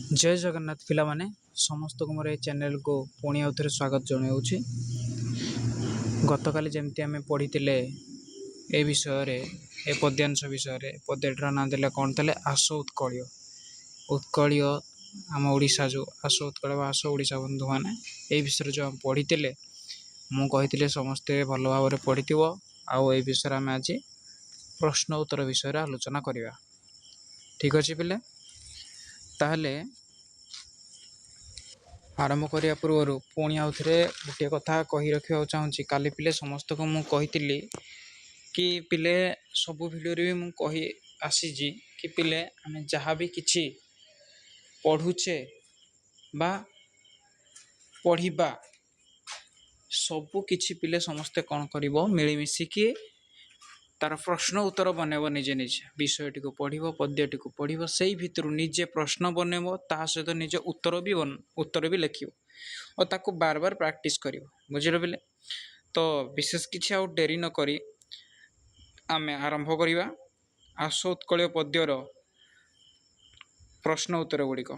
जय जगन्नाथ पिला माने समस्त को मोर चैनल को पुणी आउ थे स्वागत जनाऊँगी। गतकाली जमती आम पढ़ी ए विषय ए पद्यांश विषय पद्यटार ना देला कौन थे आस उत्कल उत्कल आम ओडिशा जो आस उत्कल आस ओडिशा बंधु मैंने ये विषय जो आम पढ़ी मुझे समस्ते भल भाव पढ़ी आउ ए विषय आम आज प्रश्न उत्तर विषय आलोचना करवा। ठीक अच्छे पिले ताहले आरंभ करने पूर्व पुणी आउ थे गोटे कथा कही रखा चाहूँगी। काली पिले समस्त को मुझे कही कि पिले सबू भिडियो भी मुझे कही आसी कि पिले आम जहाँ भी किछि पढ़ुचे बा पढ़ा सबू किछि पिले समस्ते कौन कर मिलमिशिकी तार प्रश्न उत्तर बनैब निजे निजे विषयटी को पढ़ पद्यटी को पढ़ से भितर निजे प्रश्न बनैब ता सहित निजे उत्तर भी लिख और ताको बार बार प्रैक्टिस कर बुझल पिले। तो विशेष किछि आउ डेरी न करी आमे आरंभ करिबा आस उत्कल पद्यर प्रश्न उत्तर गुड़िक।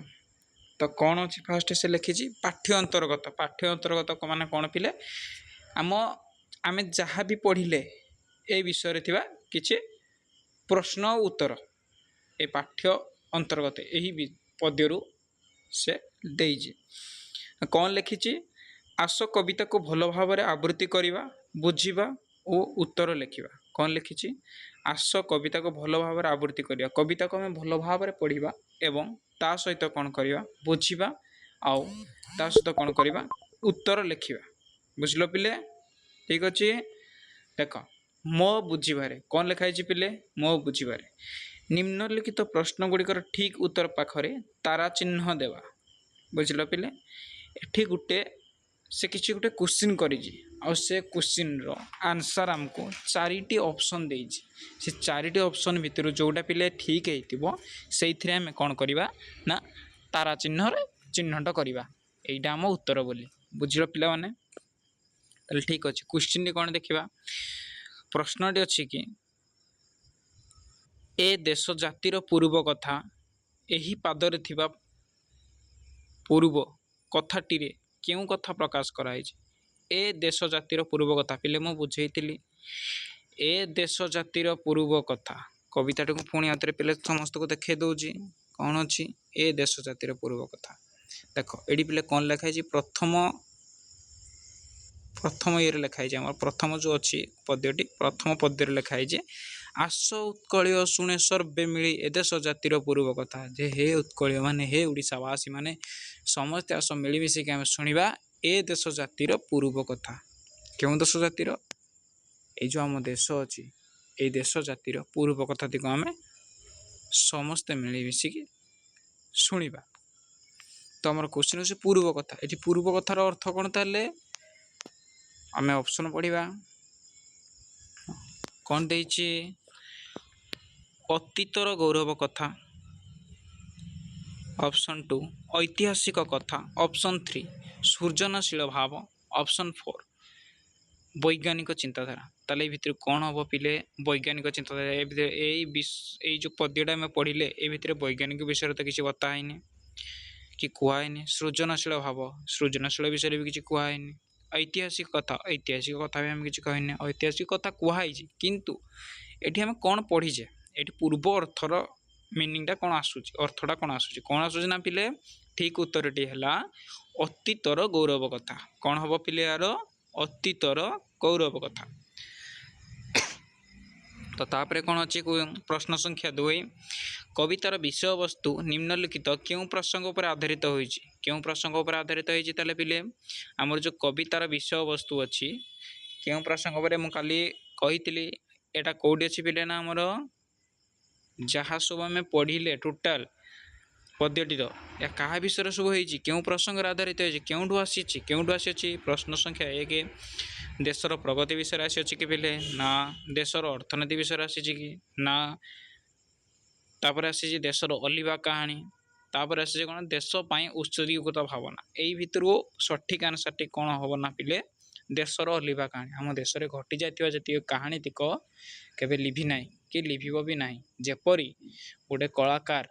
तो कौन अच्छी फास्ट से लिखी पाठ्य अंतर्गत माने कौन पिले आम आमे जहाँ भी पढ़िले ए विषय थिबा किछि प्रश्न उत्तर ए पाठ्य अंतर्गत यही पद्यरु से देइछि। कौन लिखिछि आस कविता को भल भाव आवृत्ति करवा बुझिबा और उत्तर लिखिबा। कौन लिखिछि आस कविता को भल भाव आवृत्ति करवा कविता को आम भल भाव पढ़ा एवं ता सहित कौन करवा बुझिबा आउ ता सहित कौन करवा उत्तर लिखिबा। बुझल पिले ठीक अच्छे। देख मो बुझिबारे कौन लिखाई पिले मो बुझिबारे निम्नलिखित प्रश्न गुड़िकर ठीक उत्तर पाखरे तारा चिन्ह देवा। बुझल पिले एठी गुटे से किसी गोटे क्वेश्चन करिछि और से क्वेश्चन रो आंसर हमको चारिटी ऑप्शन देइछि से चारिटी ऑप्शन भितर जोटा पिले ठीक हेतिबो सेइथिरे हम कोन करिबा ना तारा चिन्ह रे चिन्हट करिबा एइडा हम उत्तर बोली। बुझिल पिला माने ताले ठीक अछि। क्वेश्चन कोन देखिबा प्रश्नटी अछि कि ए देश जातिर पूर्व कथा एही पादरे थिबा पूर्व कथाटी रे केउ कथा प्रकाश कराई ए देश जातिर पूर्व कथा पिले मु बुझेइतिली ए देश जातिर पूर्व कथा कविताटी को पुणी आउथरे पिले समस्त को देखे दउजी कौन अछि ए देश जातिर पूर्व कथा। देख एडी पिले कौन लिखाई प्रथम प्रथम ये लिखाई आम प्रथम जो अच्छी पद्यटी प्रथम पद्य लिखाई आस उत्कल शुणे सर्वे मिली ए देश जातिर पूर्व कथा जे हे उत्कल माने हे ओडिशावासी माने समस्त आस मिलमिशिक आम शुणा ए देश जातिर पूर्व कथा। क्यों देश जातिर ये जो आम देश अच्छी ये देश जातिर पूर्व कथा टी आम समस्ते मिलमिशिक शुणा। तो आम क्वेश्चन अच्छे पूर्व कथा ये पूर्व कथार अर्थ कौन ताले आम ऑप्शन पढ़ा कौन देइछि अतीतर गौरव कथा ऑप्शन 2 ऐतिहासिक कथा ऑप्शन 3 सृजनशील भाव ऑप्शन 4 वैज्ञानिक चिंताधारा। ताले भितर कौन हम पिले वैज्ञानिक चिंताधारा ये जो पद्यटा आम पढ़िले ए भितर वैज्ञानिक विषय तो किसी बताइनि कि कहनी सृजनशील भाव सृजनशील विषय भी किसी कहनी ऐतिहासिक कथा भी आम किसी कहनी ऐतिहासिक कथा कहुई किंतु एठी आम कौन पढ़ीचे एठी पूर्व अर्थर मिनिंगटा कौन आसूची अर्थटा कौन आसूची ना पिले ठीक उत्तरटी है अतीतर गौरव कथा। कौन हम पिले यार अतीतर गौरव कथा। तो तापर कौन अच्छी प्रश्न संख्या 2 कवितार विषय वस्तु निम्नलिखित क्यों प्रसंग पर आधारित होइछि क्यों प्रसंग पर आधारित होइछि ताले पिले आमर जो कवितार विषय वस्तु अच्छी क्यों प्रसंग पर मु काली कहितली एटा कोडी अछि पिले ना आमर जहाँ सब आम पढ़िले टोटाल पद्यटीर या क्या विषय सब होइछि क्यों प्रसंग आधारित होइछि केउठु आसी प्रश्न संख्या 1 देशर प्रगति विषय आसी कि पिले ना देशर अर्थनीति विषय आसी कि ना तापर आसी देशर अलिवा कहानी तापर आसी कौन देश उत्सर्गीकृत भावना यही भितर सठिक आंसर कौन हम ना पिले देशर अलिवा कहानी आम देश में घटी जाती जी कहानी तिक केवे लिभि ना कि लिभ भी ना जेपरी गोटे कलाकार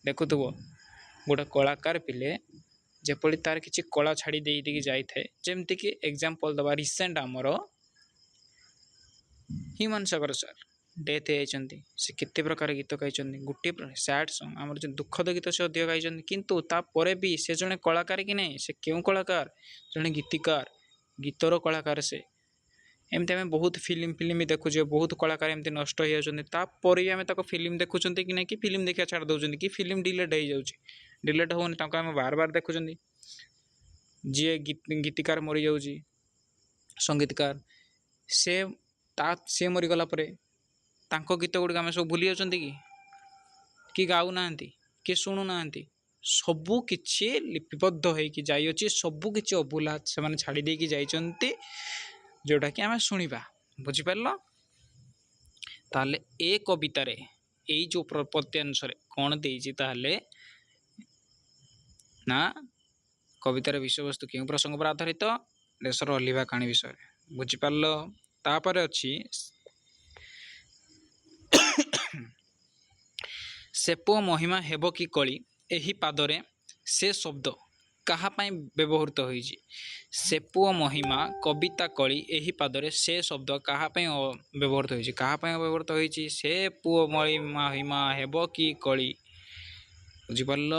देखुव ଗୋଟେ କଳାକାର ପିଲେ ଯେପରି ତାର କିଛି କଳା ଛାଡ଼ି ଦେଇକି ଯାଇଥାଏ। ଯେମିତିକି ଏକ୍ଜାମ୍ପଲ୍ ଦେବା ରିସେଣ୍ଟ ଆମର ହ୍ୟୁମାନ ସାଗର ସାର୍ ଡେଥ୍ ହେଇଯାଇଛନ୍ତି। ସେ କେତେ ପ୍ରକାର ଗୀତ ଗାଇଛନ୍ତି। ଗୋଟିଏ ସ୍ୟାଡ଼୍ ସଙ୍ଗ୍ ଆମର ଯେଉଁ ଦୁଃଖଦ ଗୀତ ସେ ଅଧିକ ଗାଇଛନ୍ତି। କିନ୍ତୁ ତାପରେ ବି ସେ ଜଣେ କଳାକାର କି ନାହିଁ? ସେ କେଉଁ କଳାକାର? ଜଣେ ଗୀତିକାର, ଗୀତର କଳାକାର ସେ। ଏମିତି ଆମେ ବହୁତ ଫିଲ୍ମ ଦେଖୁଛେ, ବହୁତ କଳାକାର ଏମିତି ନଷ୍ଟ ହେଇଯାଉଛନ୍ତି। ତାପରେ ବି ଆମେ ତାକୁ ଫିଲ୍ମ ଦେଖୁଛନ୍ତି କି ନାହିଁ, କି ଫିଲ୍ମ ଦେଖିବା ଛାଡ଼ି ଦେଉଛନ୍ତି, କି ଫିଲ୍ମ ଡିଲେଟ୍ ହେଇଯାଉଛି। ଡିଲେଟ୍ ହେଉନି, ତାଙ୍କୁ ଆମେ ବାର ଦେଖୁଛନ୍ତି। ଯିଏ ଗୀତିକାର ମରିଯାଉଛି, ସଙ୍ଗୀତକାର, ସେ ମରିଗଲା ପରେ ତାଙ୍କ ଗୀତ ଗୁଡ଼ିକ ଆମେ ସବୁ ଭୁଲି ଯାଉଛନ୍ତି କି ଗାଉନାହାନ୍ତି, କି ଶୁଣୁନାହାନ୍ତି। ସବୁ କିଛି ଲିପିବଦ୍ଧ ହେଇକି ଯାଇଅଛି। ସବୁ କିଛି ଅଭୁଲା ସେମାନେ ଛାଡ଼ି ଦେଇକି ଯାଇଛନ୍ତି, ଯେଉଁଟାକି ଆମେ ଶୁଣିବା। ବୁଝିପାରିଲ? ତାହେଲେ ଏ କବିତାରେ ଏଇ ଯେଉଁ ପଦ୍ୟାଂଶରେ କ'ଣ ଦେଇଛି? ତାହେଲେ ନା କବିତାର ବିଷୟବସ୍ତୁ କେଉଁ ପ୍ରସଙ୍ଗ ଉପରେ ଆଧାରିତ? ଦେଶର ଅଲିଭା କାହାଣୀ ବିଷୟରେ। ବୁଝିପାରିଲ? ତାପରେ ଅଛି ସେ ପୁଅ ମହିମା ହେବ କି କଳି, ଏହି ପାଦରେ ସେ ଶବ୍ଦ କାହା ପାଇଁ ବ୍ୟବହୃତ ହୋଇଛି? ସେ ପୁଅ ମହିମା କବିତା କଳି, ଏହି ପାଦରେ ସେ ଶବ୍ଦ କାହା ପାଇଁ ବ୍ୟବହୃତ ହୋଇଛି? କାହା ପାଇଁ ବ୍ୟବହୃତ ହୋଇଛି? ସେ ପୁଅ ମହିମା ହେବ କି କଳି। ବୁଝିପାରିଲ?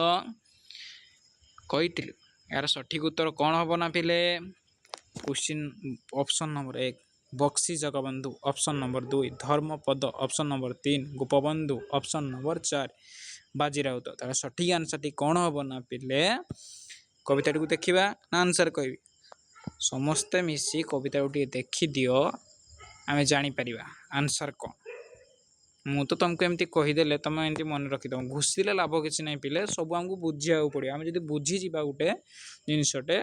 କହିଥିଲି। ଏହାର ସଠିକ୍ ଉତ୍ତର କ'ଣ ହେବ ନା ପିଲେ? Question option number 1 Bakshi Jagabandhu, option number 2 Dharmapada, option number 3 Gopabandhu, option number 4 Baji Rout. ତାର ସଠିକ୍ ଆନ୍ସର୍ଟି କ'ଣ ହେବ ନା ପିଲେ? କବିତାଟିକୁ ଦେଖିବା ନା ଆନ୍ସର୍ କହିବି? ସମସ୍ତେ ମିଶି କବିତାକୁ ଟିକେ ଦେଖିଦିଅ, ଆମେ ଜାଣିପାରିବା ଆନ୍ସର୍ କ'ଣ। ମୁଁ ତ ତୁମକୁ ଏମିତି କହିଦେଲେ ତୁମେ ଏମିତି ମନେ ରଖିଦେବ। ଘୁଷିଲେ ଲାଭ କିଛି ନାହିଁ ପିଲେ। ସବୁ ଆମକୁ ବୁଝିବାକୁ ପଡ଼ିବ। ଆମେ ଯଦି ବୁଝିଯିବା ଗୋଟେ ଜିନିଷଟେ,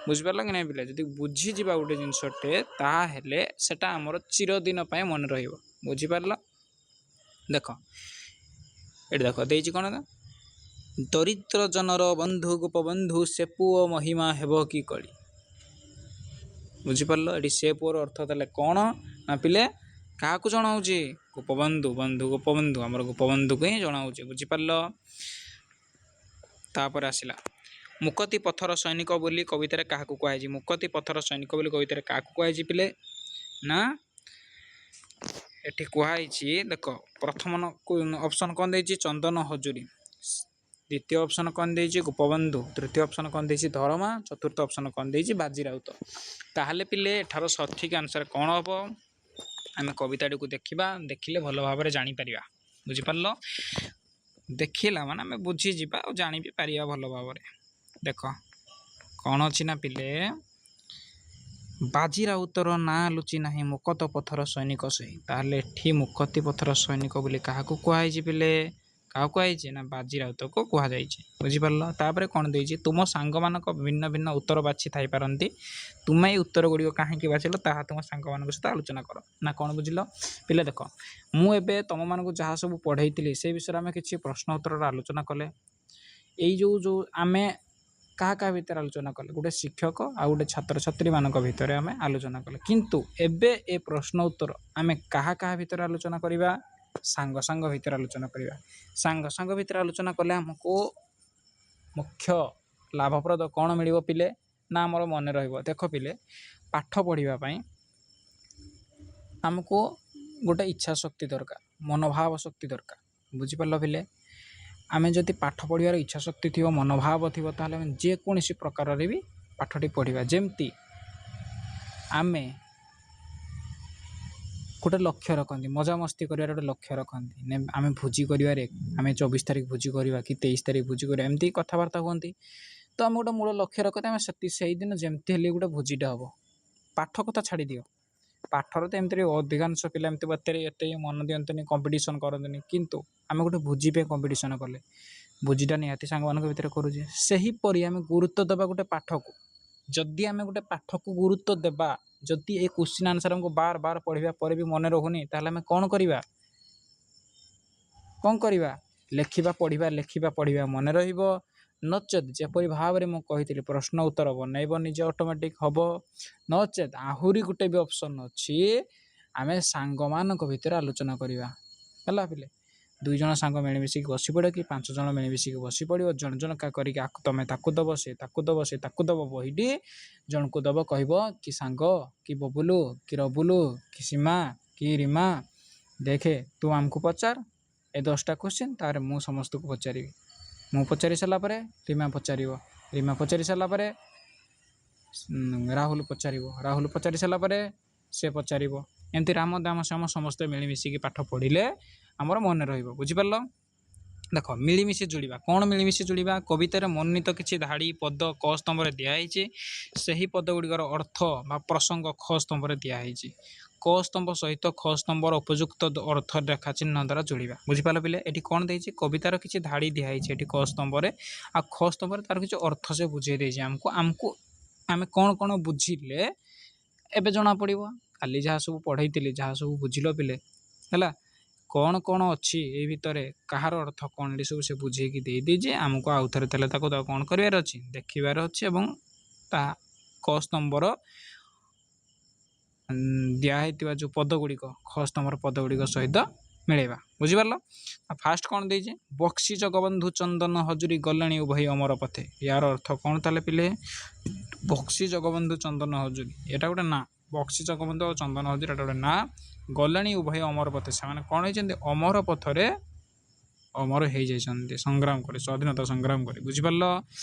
ବୁଝିପାରିଲ କି ନାହିଁ ପିଲେ? ଯଦି ବୁଝିଯିବା ଗୋଟେ ଜିନିଷଟେ, ତାହେଲେ ସେଟା ଆମର ଚିରଦିନ ପାଇଁ ମନେ ରହିବ। ବୁଝିପାରିଲ? ଦେଖ ଏଠି ଦେଖ ଦେଇଛି କ'ଣ? ଦରିଦ୍ର ଜନର ବନ୍ଧୁ ଗୋପବନ୍ଧୁ, ସେ ପୁଅ ମହିମା ହେବ କି କଳି। ବୁଝିପାରିଲ? ଏଠି ସେ ପୁଅର ଅର୍ଥ ଦେଲେ କ'ଣ ନା ପିଲେ? କାହାକୁ ଜଣାଉଛି? ଗୋପବନ୍ଧୁ। ବନ୍ଧୁ ଗୋପବନ୍ଧୁ, ଆମର ଗୋପବନ୍ଧୁକୁ ହିଁ ଜଣାଉଛି। ବୁଝିପାରିଲ? ତାପରେ ଆସିଲା ମୁକତି ପଥର ସୈନିକ ବୋଲି କବିତାରେ କାହାକୁ କୁହାଯାଇଛି? ମୁକତି ପଥର ସୈନିକ ବୋଲି କବିତାରେ କାହାକୁ କୁହାଯାଇଛି ପିଲେ? ନା ଏଠି କୁହାଯାଇଛି, ଦେଖ ପ୍ରଥମ ଅପସନ୍ କ'ଣ ଦେଇଛି? ଚନ୍ଦନ ହଜୁରୀ। ଦ୍ୱିତୀୟ ଅପସନ୍ କ'ଣ ଦେଇଛି? ଗୋପବନ୍ଧୁ। ତୃତୀୟ ଅପସନ୍ କ'ଣ ଦେଇଛି? ଧରମା। ଚତୁର୍ଥ ଅପସନ୍ କ'ଣ ଦେଇଛି? ବାଜିରାଉତ। ତାହେଲେ ପିଲେ ଏଠାର ସଠିକ୍ ଆନ୍ସର୍ କ'ଣ ହେବ? ଆମେ କବିତାଟିକୁ ଦେଖିବା, ଦେଖିଲେ ଭଲ ଭାବରେ ଜାଣିପାରିବା। ବୁଝିପାରିଲ? ଦେଖିଲା ମାନେ ଆମେ ବୁଝିଯିବା ଆଉ ଜାଣି ବି ପାରିବା ଭଲ ଭାବରେ। ଦେଖ କ'ଣ ଅଛି ନା ପିଲେ? ବାଜିରାଉତର ନାଁ ଲୁଚି ନାହିଁ, ମୁକତ ପଥର ସୈନିକ ସେହି। ତାହେଲେ ଏଠି ମୁକତି ପଥର ସୈନିକ ବୋଲି କାହାକୁ କୁହାଯାଇଛି ପିଲେ? କାହାକୁ କୁହାଯାଇଛି? ନା ବାଜିରାଉତକୁ କୁହାଯାଇଛି। ବୁଝିପାରିଲ? ତାପରେ କ'ଣ ଦେଇଛି? ତୁମ ସାଙ୍ଗମାନଙ୍କ ଭିନ୍ନ ଭିନ୍ନ ଉତ୍ତର ବାଛି ଥାଇପାରନ୍ତି, ତୁମେ ଏଇ ଉତ୍ତର ଗୁଡ଼ିକ କାହିଁକି ବାଛିଲ ତାହା ତୁମ ସାଙ୍ଗମାନଙ୍କ ସହିତ ଆଲୋଚନା କର। ନା କ'ଣ ବୁଝିଲ ପିଲେ? ଦେଖ ମୁଁ ଏବେ ତୁମମାନଙ୍କୁ ଯାହା ସବୁ ପଢ଼େଇଥିଲି ସେ ବିଷୟରେ ଆମେ କିଛି ପ୍ରଶ୍ନ ଉତ୍ତରର ଆଲୋଚନା କଲେ। ଏଇ ଯେଉଁ ଆମେ କାହା ଭିତରେ ଆଲୋଚନା କଲେ? ଗୋଟେ ଶିକ୍ଷକ ଆଉ ଗୋଟେ ଛାତ୍ରଛାତ୍ରୀମାନଙ୍କ ଭିତରେ ଆମେ ଆଲୋଚନା କଲେ। କିନ୍ତୁ ଏବେ ଏ ପ୍ରଶ୍ନ ଉତ୍ତର ଆମେ କାହା ଭିତରେ ଆଲୋଚନା କରିବା? ସାଙ୍ଗ ଭିତରେ ଆଲୋଚନା କରିବା। ସାଙ୍ଗ ଭିତରେ ଆଲୋଚନା କଲେ ଆମକୁ ମୁଖ୍ୟ ଲାଭପ୍ରଦ କ'ଣ ମିଳିବ ପିଲେ? ନା ଆମର ମନେ ରହିବ। ଦେଖ ପିଲେ, ପାଠ ପଢ଼ିବା ପାଇଁ ଆମକୁ ଗୋଟେ ଇଚ୍ଛା ଶକ୍ତି ଦରକାର, ମନୋଭାବ ଶକ୍ତି ଦରକାର। ବୁଝିପାରିଲ ପିଲେ? ଆମେ ଯଦି ପାଠ ପଢ଼ିବାର ଇଚ୍ଛା ଶକ୍ତି ଥିବ, ମନୋଭାବ ଥିବ, ତାହେଲେ ଆମେ ଯେକୌଣସି ପ୍ରକାରରେ ବି ପାଠଟି ପଢ଼ିବା। ଯେମିତି ଆମେ ଗୋଟେ ଲକ୍ଷ୍ୟ ରଖନ୍ତି, ମଜାମସ୍ତି କରିବାର ଗୋଟେ ଲକ୍ଷ୍ୟ ରଖନ୍ତି। ଆମେ ଭୋଜି କରିବାରେ, ଆମେ 24 ତାରିଖ ଭୋଜି କରିବା କି 23 ତାରିଖ ଭୋଜି କରିବା, ଏମିତି କଥାବାର୍ତ୍ତା ହୁଅନ୍ତି। ତ ଆମେ ଗୋଟେ ମୂଳ ଲକ୍ଷ୍ୟ ରଖନ୍ତି, ଆମେ ସେଇଦିନ ଯେମିତି ହେଲେ ଗୋଟେ ଭୋଜିଟା ହେବ। ପାଠ କଥା ଛାଡ଼ିଦିଅ, ପାଠରେ ତ ଏମିତିରେ ଅଧିକାଂଶ ପିଲା ଏମିତି ଏତେ ମନ ଦିଅନ୍ତିନି, କମ୍ପିଟିସନ୍ କରନ୍ତିନି। କିନ୍ତୁ ଆମେ ଗୋଟେ ଭୋଜି ପାଇଁ କମ୍ପିଟିସନ୍ କଲେ, ଭୋଜିଟା ନିହାତି ସାଙ୍ଗମାନଙ୍କ ଭିତରେ କରୁଛେ। ସେହିପରି ଆମେ ଗୁରୁତ୍ୱ ଦେବା ଗୋଟେ ପାଠକୁ। ଯଦି ଆମେ ଗୋଟେ ପାଠକୁ ଗୁରୁତ୍ୱ ଦେବା, ଯଦି ଏ କ୍ୱେଶ୍ଚିନ୍ ଆନ୍ସର୍ ଆମକୁ ବାର ପଢ଼ିବା ପରେ ବି ମନେ ରହୁନି, ତାହେଲେ ଆମେ କ'ଣ କରିବା? ଲେଖିବା ପଢ଼ିବା ମନେ ରହିବ। ନଚେତ୍ ଯେପରି ଭାବରେ ମୁଁ କହିଥିଲି ପ୍ରଶ୍ନ ଉତ୍ତର ବନେଇବ ନିଜେ, ଅଟୋମେଟିକ୍ ହେବ। ନଚେତ୍ ଆହୁରି ଗୋଟେ ବି ଅପସନ୍ ଅଛି, ଆମେ ସାଙ୍ଗମାନଙ୍କ ଭିତରେ ଆଲୋଚନା କରିବା। ହେଲା ପିଲେ? 2 ଜଣ ସାଙ୍ଗ ମିଳିମିଶିକି ବସି ପଡ଼ିବ କି 5 ଜଣ ମିଳିମିଶିକି ବସି ପଡ଼ିବ। ଜଣ ଜଣକା କରିକି ତମେ ତାକୁ ଦେବ, ସେ ତାକୁ ଦେବ, ସେ ତାକୁ ଦେବ। ବହିଟି ଜଣକୁ ଦେବ, କହିବ କି ସାଙ୍ଗ, କି ବବୁଲୁ, କି ରବୁଲୁ, କି ସୀମା, କି ରିମା, ଦେଖେ ତୁ ଆମକୁ ପଚାର ଏ 10ଟା କ୍ୱେଶ୍ଚିନ୍। ତାପରେ ମୁଁ ସମସ୍ତଙ୍କୁ ପଚାରିବି। ମୁଁ ପଚାରି ସାରିଲା ପରେ ରିମା ପଚାରିବ। ରିମା ପଚାରି ସାରିଲା ପରେ ରାହୁଲ ପଚାରିବ। ରାହୁଲ ପଚାରି ସାରିଲା ପରେ ସେ ପଚାରିବ। ଏମିତି ରାମ ଦାମ ଶ୍ୟାମ ସମସ୍ତେ ମିଳିମିଶିକି ପାଠ ପଢ଼ିଲେ ଆମର ମନେ ରହିବ। ବୁଝିପାରିଲ? ଦେଖ, ମିଳିମିଶି ଯୋଡ଼ିବା। କ'ଣ ମିଳିମିଶି ଯୋଡ଼ିବା? କବିତାରେ ମନୋନୀତ କିଛି ଧାଡ଼ି ପଦ କ ସ୍ତମ୍ଭରେ ଦିଆହେଇଛି। ସେହି ପଦ ଗୁଡ଼ିକର ଅର୍ଥ ବା ପ୍ରସଙ୍ଗ ଖ ସ୍ତମ୍ଭରେ ଦିଆହେଇଛି। କ ସ୍ତମ୍ଭ ସହିତ ଖ ସ୍ତମ୍ଭର ଉପଯୁକ୍ତ ଅର୍ଥ ରେଖା ଚିହ୍ନ ଦ୍ୱାରା ଯୋଡ଼ିବା। ବୁଝିପାରିଲ ପିଲେ? ଏଠି କ'ଣ ଦେଇଛି? କବିତାର କିଛି ଧାଡ଼ି ଦିଆହେଇଛି ଏଠି କ ସ୍ତମ୍ଭରେ, ଆଉ ଖ ସ୍ତମ୍ଭରେ ତାର କିଛି ଅର୍ଥ ସେ ବୁଝେଇ ଦେଇଛି ଆମକୁ ଆମେ କ'ଣ କ'ଣ ବୁଝିଲେ ଏବେ ଜଣାପଡ଼ିବ। କାଲି ଯାହା ସବୁ ପଢ଼େଇଥିଲି, ଯାହା ସବୁ ବୁଝିଲ ପିଲେ, ହେଲା, କ'ଣ କ'ଣ ଅଛି ଏଇ ଭିତରେ, କାହାର ଅର୍ଥ କ'ଣ, ଏଠି ସବୁ ସେ ବୁଝେଇକି ଦେଇଦେଇଛି। ଆମକୁ ଆଉ ଥରେ ତାହେଲେ ତାକୁ କ'ଣ କରିବାର ଅଛି? ଦେଖିବାର ଅଛି ଏବଂ ତାହା କ ସ୍ତମ୍ଭର ଦିଆହେଇଥିବା ଯେଉଁ ପଦ ଗୁଡ଼ିକ ଖ ସ୍ତମ୍ଭର ପଦ ଗୁଡ଼ିକ ସହିତ ମିଳେଇବା। ବୁଝିପାରିଲ? ଆଉ ଫାଷ୍ଟ କ'ଣ ଦେଇଛି? ବକ୍ସି ଜଗବନ୍ଧୁ ଚନ୍ଦନ ହଜୁରୀ ଗଲେଣି ଉଭୟ ଅମର ପଥେ। ୟାର ଅର୍ଥ କ'ଣ ତାହେଲେ ପିଲେ? ବକ୍ସି ଜଗବନ୍ଧୁ ଚନ୍ଦନ ହଜୁରୀ, ଏଇଟା ଗୋଟେ ନାଁ। ବକ୍ସି ଜଗବନ୍ଧୁ ଆଉ ଚନ୍ଦନ ହଜୁରୀ ଏଟା ଗୋଟେ ନାଁ। ଗଲେଣି ଉଭୟ ଅମର ପଥେ, ସେମାନେ କ'ଣ ହେଇଛନ୍ତି? ଅମର ପଥରେ ଅମର ହେଇଯାଇଛନ୍ତି ସଂଗ୍ରାମ କରି, ସ୍ୱାଧୀନତା ସଂଗ୍ରାମ କରି। ବୁଝିପାରିଲ?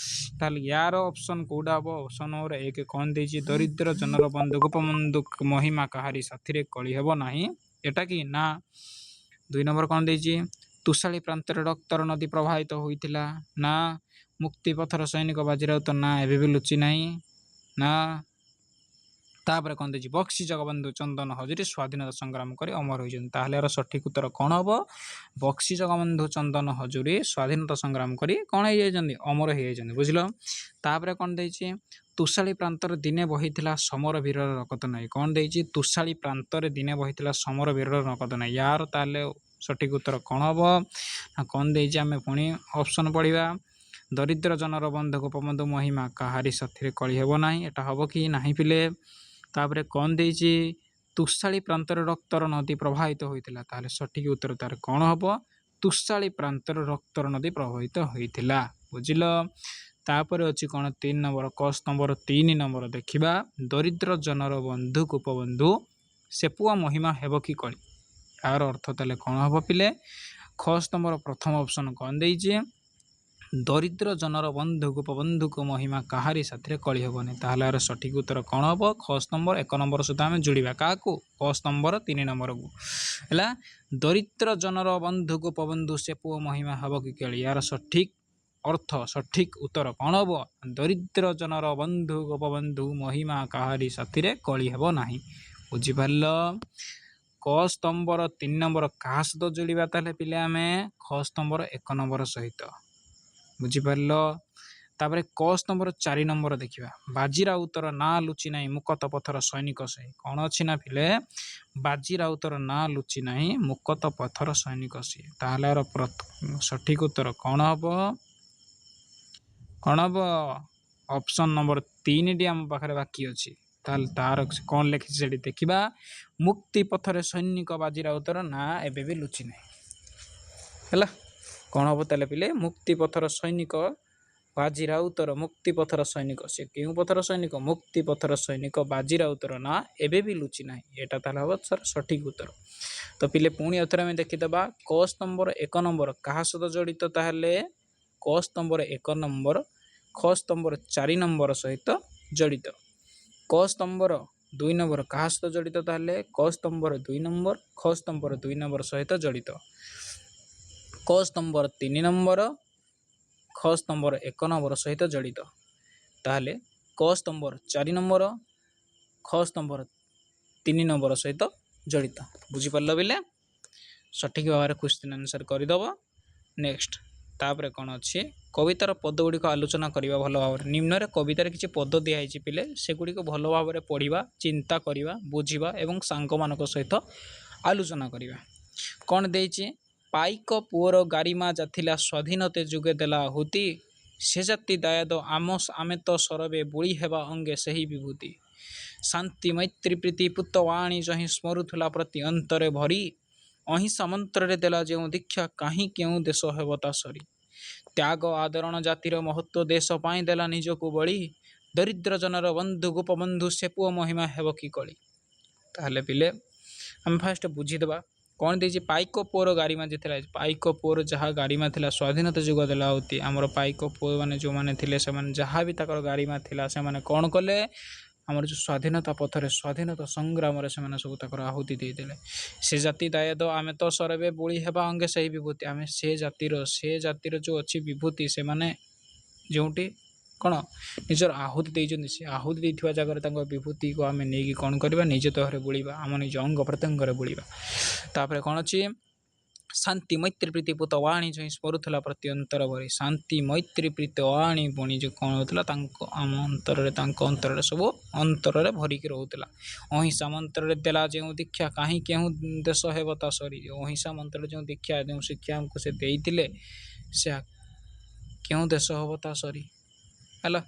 ତାହେଲେ ୟାର ଅପସନ୍ କେଉଁଟା ହେବ? ଅପସନ୍ ନମ୍ବର 1 କ'ଣ ଦେଇଛି? ଦରିଦ୍ର ଜନର ବନ୍ଧୁ ଗୋପବନ୍ଧୁ ମହିମା କାହାରି ସାଥିରେ କଳି ହେବ ନାହିଁ। ଏଟା କି ନା? 2 ନମ୍ବର କ'ଣ ଦେଇଛି? ତୁଷାଳୀ ପ୍ରାନ୍ତରେ ରକ୍ତର ନଦୀ ପ୍ରବାହିତ ହୋଇଥିଲା। ନା। ମୁକ୍ତି ପଥର ସୈନିକ ବାଜିରାଉତ, ନା ଏବେ ବି ଲୁଚି ନାହିଁ। ନା। ତାପରେ କ'ଣ ଦେଇଛି? ବକ୍ସି ଜଗବନ୍ଧୁ ଚନ୍ଦନ ହଜୁରୀ ସ୍ୱାଧୀନତା ସଂଗ୍ରାମ କରି ଅମର ହୋଇଛନ୍ତି। ତାହେଲେ ଏହାର ସଠିକ୍ ଉତ୍ତର କ'ଣ ହେବ? ବକ୍ସି ଜଗବନ୍ଧୁ ଚନ୍ଦନ ହଜୁରୀ ସ୍ୱାଧୀନତା ସଂଗ୍ରାମ କରି କ'ଣ ହେଇଯାଇଛନ୍ତି? ଅମର ହେଇଯାଇଛନ୍ତି। ବୁଝିଲ? ତାପରେ କ'ଣ ଦେଇଛି? ତୁଷାଳୀ ପ୍ରାନ୍ତରେ ଦିନେ ବହିଥିଲା ସମର ବୀରର ରକତ ନାହିଁ। କ'ଣ ଦେଇଛି? ତୁଷାଳୀ ପ୍ରାନ୍ତରେ ଦିନେ ବହିଥିଲା ସମର ବୀରର ରକତ ନାହିଁ। ୟାର ତାହେଲେ ସଠିକ୍ ଉତ୍ତର କ'ଣ ହେବ? ନା କ'ଣ ଦେଇଛି? ଆମେ ପୁଣି ଅପସନ୍ ପଢ଼ିବା। ଦରିଦ୍ର ଜନର ବନ୍ଧୁ ଗୋପବନ୍ଧୁ ମହିମା କାହାରି ସାଥିରେ କଳି ହେବ ନାହିଁ। ଏଟା ହେବ କି ନାହିଁ ପିଲେ? ତାପରେ କ'ଣ ଦେଇଛି? ତୁଷାଳୀ ପ୍ରାନ୍ତରେ ରକ୍ତର ନଦୀ ପ୍ରବାହିତ ହୋଇଥିଲା। ତାହେଲେ ସଠିକ୍ ଉତ୍ତର ତାର କ'ଣ ହେବ? ତୁଷାଳୀ ପ୍ରାନ୍ତରେ ରକ୍ତର ନଦୀ ପ୍ରବାହିତ ହୋଇଥିଲା। ବୁଝିଲ? ତାପରେ ଅଛି କ'ଣ? 3 ନମ୍ବର କ ସ୍ତମ୍ଭର 3 ନମ୍ବର ଦେଖିବା। ଦରିଦ୍ର ଜନର ବନ୍ଧୁ ଗୋପବନ୍ଧୁ ସେ ପୁଅ ମହିମା ହେବ କି କଳି। ଏହାର ଅର୍ଥ ତାହେଲେ କ'ଣ ହେବ ପିଲେ? ଖ ସ୍ତମ୍ଭର ପ୍ରଥମ ଅପସନ୍ କ'ଣ ଦେଇଛି? ଦରିଦ୍ର ଜନର ବନ୍ଧୁ ଗୋପବନ୍ଧୁଙ୍କ ମହିମା କାହାରି ସାଥିରେ କଳି ହେବନି। ତାହେଲେ ଏହାର ସଠିକ୍ ଉତ୍ତର କ'ଣ ହେବ? ଖ ସ୍ତମ୍ଭର 1 ନମ୍ବର ସହିତ ଆମେ ଯୋଡ଼ିବା। କାହାକୁ? କ ସ୍ତମ୍ଭର 3 ନମ୍ବରକୁ। ହେଲା, ଦରିଦ୍ର ଜନର ବନ୍ଧୁ ଗୋପବନ୍ଧୁ ସେ ପୁଅ ମହିମା ହେବ କି କଳି। ଏହାର ସଠିକ୍ ଅର୍ଥ, ସଠିକ୍ ଉତ୍ତର କ'ଣ ହେବ? ଦରିଦ୍ର ଜନର ବନ୍ଧୁ ଗୋପବନ୍ଧୁ ମହିମା କାହାରି ସାଥିରେ କଳି ହେବ ନାହିଁ। ବୁଝିପାରିଲ? କ ସ୍ତମ୍ଭର 3 ନମ୍ବର କାହା ସହିତ ଯୋଡ଼ିବା ତାହେଲେ ପିଲେ? ଆମେ ଖ ସ୍ତମ୍ଭର 1 ନମ୍ବର ସହିତ। ବୁଝିପାରିଲ? ତାପରେ କ ସ୍ତମ୍ଭର 4 ନମ୍ବର ଦେଖିବା। ବାଜି ରାଉତର ନାଁ ଲୁଚି ନାହିଁ ମୁକତ ପଥର ସୈନିକ ସେ। କ'ଣ ଅଛି ନା ପିଲେ? ବାଜି ରାଉତର ନାଁ ଲୁଚି ନାହିଁ ମୁକତ ପଥର ସୈନିକ ସିଏ। ତାହେଲେ ଏହାର ସଠିକ୍ ଉତ୍ତର କ'ଣ ହେବ? କ'ଣ ହେବ? ଅପସନ୍ ନମ୍ବର 3ଟି ଆମ ପାଖରେ ବାକି ଅଛି। ତାହେଲେ ତାର କ'ଣ ଲେଖିଛି ସେଠି ଦେଖିବା। ମୁକ୍ତି ପଥରେ ସୈନିକ ବାଜି ରାଉତର ନାଁ ଏବେ ବି ଲୁଚି ନାହିଁ। ହେଲା, କ'ଣ ହେବ ତାହେଲେ ପିଲେ? ମୁକ୍ତି ପଥର ସୈନିକ ବାଜି ରାଉତର, ମୁକ୍ତି ପଥର ସୈନିକ ସେ କେଉଁ ପଥର ସୈନିକ? ମୁକ୍ତି ପଥର ସୈନିକ ବାଜି ରାଉତର ନାଁ ଏବେ ବି ଲୁଚି ନାହିଁ। ଏଇଟା ତାହେଲେ ହେବ ସଠିକ୍ ଉତ୍ତର। ତ ପିଲେ ପୁଣି ଏଥର ଆମେ ଦେଖିଦେବା। କ ସ୍ତମ୍ଭର 1 ନମ୍ବର କାହା ସହିତ ଜଡ଼ିତ? ତାହେଲେ କ ସ୍ତମ୍ଭର 1 ନମ୍ବର ଖ ସ୍ତମ୍ଭର 4 ନମ୍ବର ସହିତ ଜଡ଼ିତ। କ ସ୍ତମ୍ଭର 2 ନମ୍ବର କାହା ସହିତ ଜଡ଼ିତ? ତାହେଲେ କ ସ୍ତମ୍ଭର 2 ନମ୍ବର ଖ ସ୍ତମ୍ଭର 2 ନମ୍ବର ସହିତ ଜଡ଼ିତ। କ ସ୍ତମ୍ଭର 3 ନମ୍ବର ଖ ସ୍ତମ୍ଭର 1 ନମ୍ବର ସହିତ ଜଡ଼ିତ। ତାହେଲେ କ ସ୍ତମ୍ଭର 4 ନମ୍ବର ଖ ସ୍ତମ୍ଭର 3 ନମ୍ବର ସହିତ ଜଡ଼ିତ। ବୁଝିପାରିଲ ପିଲେ? ସଠିକ୍ ଭାବରେ କ୍ୱେଶ୍ଚିନ୍ ଆନ୍ସର୍ କରିଦେବ। ନେକ୍ସଟ ତାପରେ କ'ଣ ଅଛି? କବିତାର ପଦ ଗୁଡ଼ିକ ଆଲୋଚନା କରିବା ଭଲ ଭାବରେ। ନିମ୍ନରେ କବିତାରେ କିଛି ପଦ ଦିଆହେଇଛି ପିଲେ, ସେଗୁଡ଼ିକୁ ଭଲ ଭାବରେ ପଢ଼ିବା, ଚିନ୍ତା କରିବା, ବୁଝିବା ଏବଂ ସାଙ୍ଗମାନଙ୍କ ସହିତ ଆଲୋଚନା କରିବା। କ'ଣ ଦେଇଛି? ପାଇକ ପୁଅର ଗାରିମା ଯାଥିଲା ସ୍ୱାଧୀନତେ ଯୁଗେ ଦେଲା ଆହୁତି। ସେ ଜାତି ଦାୟାଦ ଆମେ ତ ସରବେ ବୁଳି ହେବା ଅଙ୍ଗେ ସେହି ବିଭୂତି। ଶାନ୍ତି ମୈତ୍ରୀ ପ୍ରୀତି ପୁତବାଣୀ ଯହିଁ ସ୍ମରୁଥିଲା ପ୍ରତି ଅନ୍ତରେ ଭରି। ଅହିଂସା ମନ୍ତ୍ରରେ ଦେଲା ଯେଉଁ ଦୀକ୍ଷା କାହିଁ କେଉଁ ଦେଶ ହେବ ତା ସରି। ତ୍ୟାଗ ଆଦରଣ ଜାତିର ମହତ୍ଵ ଦେଶ ପାଇଁ ଦେଲା ନିଜକୁ ବଳି। ଦରିଦ୍ର ଜନର ବନ୍ଧୁ ଗୋପବନ୍ଧୁ ସେ ପୁଅ ମହିମା ହେବ କି କଳି। ତାହେଲେ ପିଲେ ଆମେ ଫାଷ୍ଟ ବୁଝିଦେବା କ'ଣ ଦେଇଛି। ପାଇକ ପୁଅର ଗାରିମା ଯେ ଥିଲା, ପାଇକ ପୁଅର ଯାହା ଗାରିମା ଥିଲା ସ୍ୱାଧୀନତା ଯୁଗ ଦେଲା ହଉତି ଆମର ପାଇକ ପୁଅମାନେ ଯେଉଁମାନେ ଥିଲେ ସେମାନେ ଯାହା ବି ତାଙ୍କର ଗାରିମା ଥିଲା ସେମାନେ କ'ଣ କଲେ, ଆମର ଯେଉଁ ସ୍ୱାଧୀନତା ପଥରେ ସ୍ୱାଧୀନତା ସଂଗ୍ରାମରେ ସେମାନେ ସବୁ ତାଙ୍କର ଆହୁତି ଦେଇଦେଲେ। ସେ ଜାତି ଦାୟଦ ଆମେ ତ ସରବେ ବୋଳି ହେବା ଅଙ୍ଗେ ସେହି ବିଭୂତି। ଆମେ ସେ ଜାତିର ଯେଉଁ ଅଛି ବିଭୂତି, ସେମାନେ ଯେଉଁଠି କ'ଣ ନିଜର ଆହୁତି ଦେଇଛନ୍ତି, ସେ ଆହୁତି ଦେଇଥିବା ଜାଗାରେ ତାଙ୍କ ବିଭୂତିକୁ ଆମେ ନେଇକି କ'ଣ କରିବା, ନିଜ ଦେହରେ ବୋଳିବା, ଆମ ନିଜ ଅଙ୍ଗ ପ୍ରତ୍ୟଙ୍ଗରେ ବୋଳିବା। ତାପରେ କ'ଣ ଅଛି, ଶାନ୍ତି ମୈତ୍ରୀ ପ୍ରୀତି ପୁତ ବାଣୀ ଯେଉଁ ସ୍ମରୁଥିଲା ପ୍ରତି ଅନ୍ତର ଭରି। ଶାନ୍ତି ମୈତ୍ରୀ ପ୍ରୀତି ଆଣି ପୁଣି ଯେଉଁ କ'ଣ ହେଉଥିଲା ତାଙ୍କ ଅନ୍ତରରେ ସବୁ ଅନ୍ତରରେ ଭରିକି ରହୁଥିଲା। ଅହିଂସା ମନ୍ତ୍ରରେ ଦେଲା ଯେଉଁ ଦୀକ୍ଷା କାହିଁ କେଉଁ ଦେଶ ହେବ ତା ସରି। ଅହିଂସା ମନ୍ତ୍ରରେ ଯେଉଁ ଦୀକ୍ଷା ଯେଉଁ ଶିକ୍ଷା ଆମକୁ ସେ ଦେଇଥିଲେ ସେ କେଉଁ ଦେଶ ହେବ ତା ସରି ହେଲା।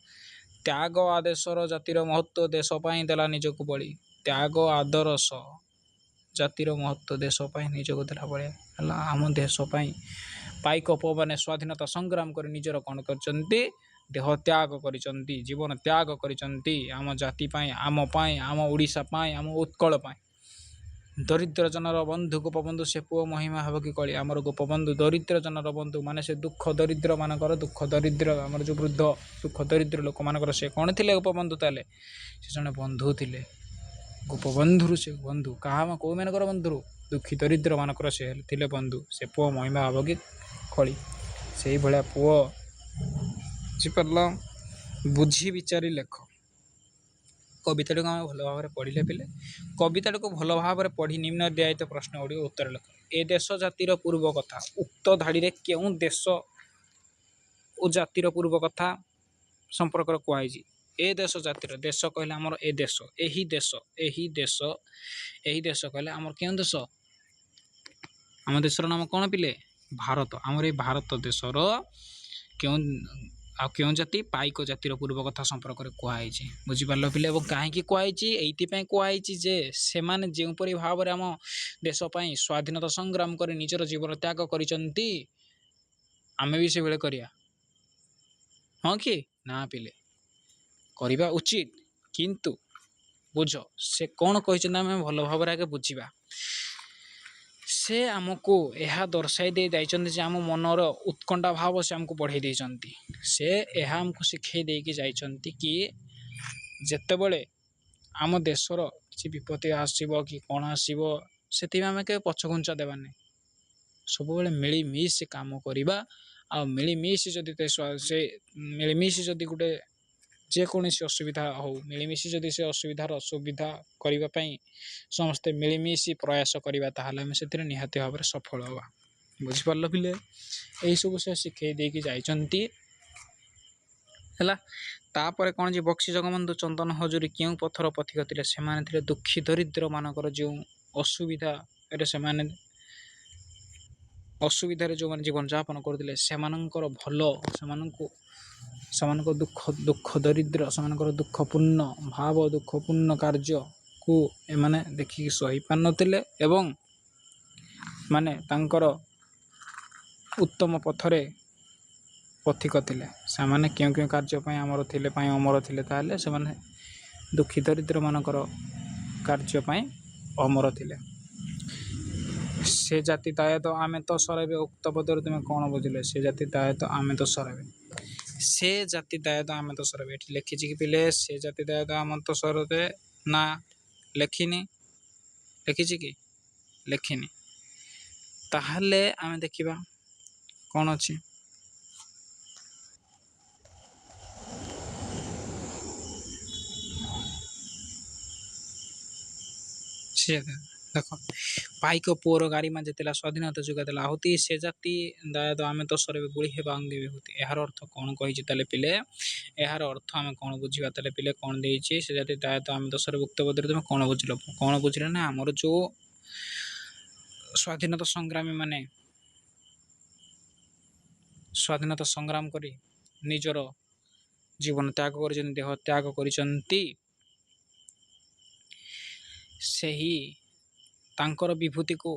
ତ୍ୟାଗ ଆଦେଶର ଜାତିର ମହତ୍ଵ ଦେଶ ପାଇଁ ଦେଲା ନିଜକୁ ବଳି। ତ୍ୟାଗ ଆଦରସ ଜାତିର ମହତ୍ଵ ଦେଶ ପାଇଁ ନିଜକୁ ଦେଲା ଭଳିଆ ହେଲା। ଆମ ଦେଶ ପାଇଁ ପାଇକ ପୁଅମାନେ ସ୍ୱାଧୀନତା ସଂଗ୍ରାମ କରି ନିଜର କ'ଣ କରିଛନ୍ତି, ଦେହ ତ୍ୟାଗ କରିଛନ୍ତି, ଜୀବନ ତ୍ୟାଗ କରିଛନ୍ତି ଆମ ଜାତି ପାଇଁ, ଆମ ଓଡ଼ିଶା ପାଇଁ, ଆମ ଉତ୍କଳ ପାଇଁ। ଦରିଦ୍ର ଜନର ବନ୍ଧୁ ଗୋପବନ୍ଧୁ ସେ ପୁଅ ମହିମା ହେବ କି କଳି। ଆମର ଗୋପବନ୍ଧୁ ଦରିଦ୍ର ଜନର ବନ୍ଧୁ, ମାନେ ସେ ଦୁଃଖ ଦରିଦ୍ର ମାନଙ୍କର ଆମର ଯେଉଁ ବୃଦ୍ଧ ଦୁଃଖ ଦରିଦ୍ର ଲୋକମାନଙ୍କର ସେ କ'ଣ ଥିଲେ ଗୋପବନ୍ଧୁ। ତାହେଲେ ସେ ଜଣେ ବନ୍ଧୁ ଥିଲେ। ଗୋପବନ୍ଧୁରୁ ସେ ବନ୍ଧୁ କେଉଁମାନଙ୍କର ବନ୍ଧୁ, ଦୁଃଖୀ ଦରିଦ୍ର ମାନଙ୍କର ସେ ଥିଲେ ବନ୍ଧୁ। ସେ ପୁଅ ମହିମା ହେବ କି କଳି। ସେଇଭଳିଆ ପୁଅ ବୁଝିପାରିଲ, ବୁଝି ବିଚାରି ଲେଖ। କବିତାଟିକୁ ଆମେ ଭଲ ଭାବରେ ପଢ଼ିଲେ ପିଲେ, କବିତାଟିକୁ ଭଲ ଭାବରେ ପଢ଼ି ନିମ୍ନ ଦିଆୟିତ ପ୍ରଶ୍ନ ଗୁଡ଼ିକ ଉତ୍ତର ଲେଖ। ଏ ଦେଶ ଜାତିର ପୂର୍ବ କଥା, ଉକ୍ତ ଧାଡ଼ିରେ କେଉଁ ଦେଶ ଓ ଜାତିର ପୂର୍ବ କଥା ସମ୍ପର୍କରେ କୁହାଯାଇଛି। ଏ ଦେଶ ଜାତିର, ଦେଶ କହିଲେ ଆମର ଏ ଦେଶ, ଏହି ଦେଶ କହିଲେ ଆମର କେଉଁ ଦେଶ, ଆମ ଦେଶର ନାମ କ'ଣ ପିଲେ, ଭାରତ। ଆମର ଏଇ ଭାରତ ଦେଶର କେଉଁ ଜାତି, ପାଇକ ଜାତିର ପୂର୍ବ କଥା ସମ୍ପର୍କରେ କୁହାଯାଇଛି। ବୁଝିପାରିଲ ପିଲେ। ଏବଂ କାହିଁକି କୁହାଯାଇଛି, ଏଇଥିପାଇଁ କୁହାଯାଇଛି ଯେ ସେମାନେ ଯେଉଁପରି ଭାବରେ ଆମ ଦେଶ ପାଇଁ ସ୍ୱାଧୀନତା ସଂଗ୍ରାମ କରି ନିଜର ଜୀବନ ତ୍ୟାଗ କରିଛନ୍ତି, ଆମେ ବି ସେଭଳି କରିବା। ହଁ କି ନା ପିଲେ, କରିବା ଉଚିତ। କିନ୍ତୁ ବୁଝ ସେ କ'ଣ କହିଛନ୍ତି ଆମେ ଭଲ ଭାବରେ ଆଗେ ବୁଝିବା। ସେ ଆମକୁ ଏହା ଦର୍ଶାଇ ଦେଇ ଯାଇଛନ୍ତି ଯେ ଆମ ମନର ଉତ୍କଣ୍ଠା ଭାବ ସେ ଆମକୁ ବଢ଼େଇ ଦେଇଛନ୍ତି। ସେ ଏହା ଆମକୁ ଶିଖେଇ ଦେଇକି ଯାଇଛନ୍ତି କି ଯେତେବେଳେ ଆମ ଦେଶର କିଛି ବିପତ୍ତି ଆସିବ କି କ'ଣ ଆସିବ, ସେଥିପାଇଁ ଆମେ କେବେ ପଛଘୁଞ୍ଚା ଦେବାନି। ସବୁବେଳେ ମିଳିମିଶି କାମ କରିବା। ଆଉ ମିଳିମିଶି ଯଦି ଗୋଟେ ଯେକୌଣସି ଅସୁବିଧା ହଉ, ମିଳିମିଶି ଯଦି ସେ ସୁବିଧା କରିବା ପାଇଁ ସମସ୍ତେ ମିଳିମିଶି ପ୍ରୟାସ କରିବା, ତାହେଲେ ଆମେ ସେଥିରେ ନିହାତି ଭାବରେ ସଫଳ ହେବା। ବୁଝିପାରିଲ ପିଲେ। ଏହିସବୁ ସେ ଶିଖେଇ ଦେଇକି ଯାଇଛନ୍ତି ହେଲା। ତାପରେ କ'ଣ ଯେ ବକ୍ସି ଜଗବନ୍ଧୁ ଚନ୍ଦନ ହଜୁରୀ କେଉଁ ପଥର ପଥିକ ଥିଲେ। ସେମାନେ ଥିଲେ ଦୁଃଖୀ ଦରିଦ୍ର ମାନଙ୍କର ଯେଉଁ ଅସୁବିଧାରେ ଯେଉଁମାନେ ଜୀବନଯାପନ କରୁଥିଲେ, ସେମାନଙ୍କ ଦୁଃଖ ଦରିଦ୍ର, ସେମାନଙ୍କର ଦୁଃଖପୂର୍ଣ୍ଣ ଭାବ, ଦୁଃଖପୂର୍ଣ୍ଣ କାର୍ଯ୍ୟକୁ ଏମାନେ ଦେଖିକି ସହି ପାରିନଥିଲେ ଏବଂ ମାନେ ତାଙ୍କର ଉତ୍ତମ ପଥରେ ପଥିକ ଥିଲେ। ସେମାନେ କେଉଁ କାର୍ଯ୍ୟ ପାଇଁ ଅମର ଥିଲେ, ତାହେଲେ ସେମାନେ ଦୁଃଖୀ ଦରିଦ୍ର ମାନଙ୍କର କାର୍ଯ୍ୟ ପାଇଁ ଅମର ଥିଲେ। ସେ ଜାତି ଦାୟଦ ଆମେ ତ ସରାଇବେ, ଉକ୍ତ ପଦରୁ ତୁମେ କ'ଣ ବୁଝିଲେ। ସେ ଜାତି ଦାୟଦ ଆମେ ତ ସରାଇବେ, ସେ ଜାତି ଦାୟଦ ଆମେ ତ ସରାଇବେ। ଏଠି ଲେଖିଛି କି ପିଲେ ସେ ଜାତି ଦାୟଦ ଆମେ ତ ସରାଇବେ, ନା ଲେଖିନି? ଲେଖିଛି କି? ଲେଖିନି। ତାହେଲେ ଆମେ ଦେଖିବା କ'ଣ ଅଛି। ଦେଖ, ପାଇକ ପୁଅର ଗାରିମା ଯେତେଲା ସ୍ୱାଧୀନତା ଯୁଗ ଦେଲା ଆହୁତି, ସେ ଜାତି ଦାୟଦ ଆମେ ତ ସରାଇବେ ବୋଳି ହେବା ଅଙ୍ଗେ ବିଭୂତି। ଏହାର ଅର୍ଥ କ'ଣ କହିଛି ତାହେଲେ ପିଲେ, ଏହାର ଅର୍ଥ ଆମେ କ'ଣ ବୁଝିବା ତାହେଲେ ପିଲେ। କ'ଣ ଦେଇଛି, ସେ ଜାତି ଦାୟଦ ଆମେ ତ ସରାଇବେ, ଉକ୍ତ ପଦରେ ତୁମେ କ'ଣ ବୁଝିଲ ନା ଆମର ଯେଉଁ ସ୍ୱାଧୀନତା ସଂଗ୍ରାମ କରି ନିଜର ଜୀବନ ତ୍ୟାଗ କରିଛନ୍ତି, ଦେହ ତ୍ୟାଗ କରିଛନ୍ତି, ସେହି ତାଙ୍କର ବିଭୂତିକୁ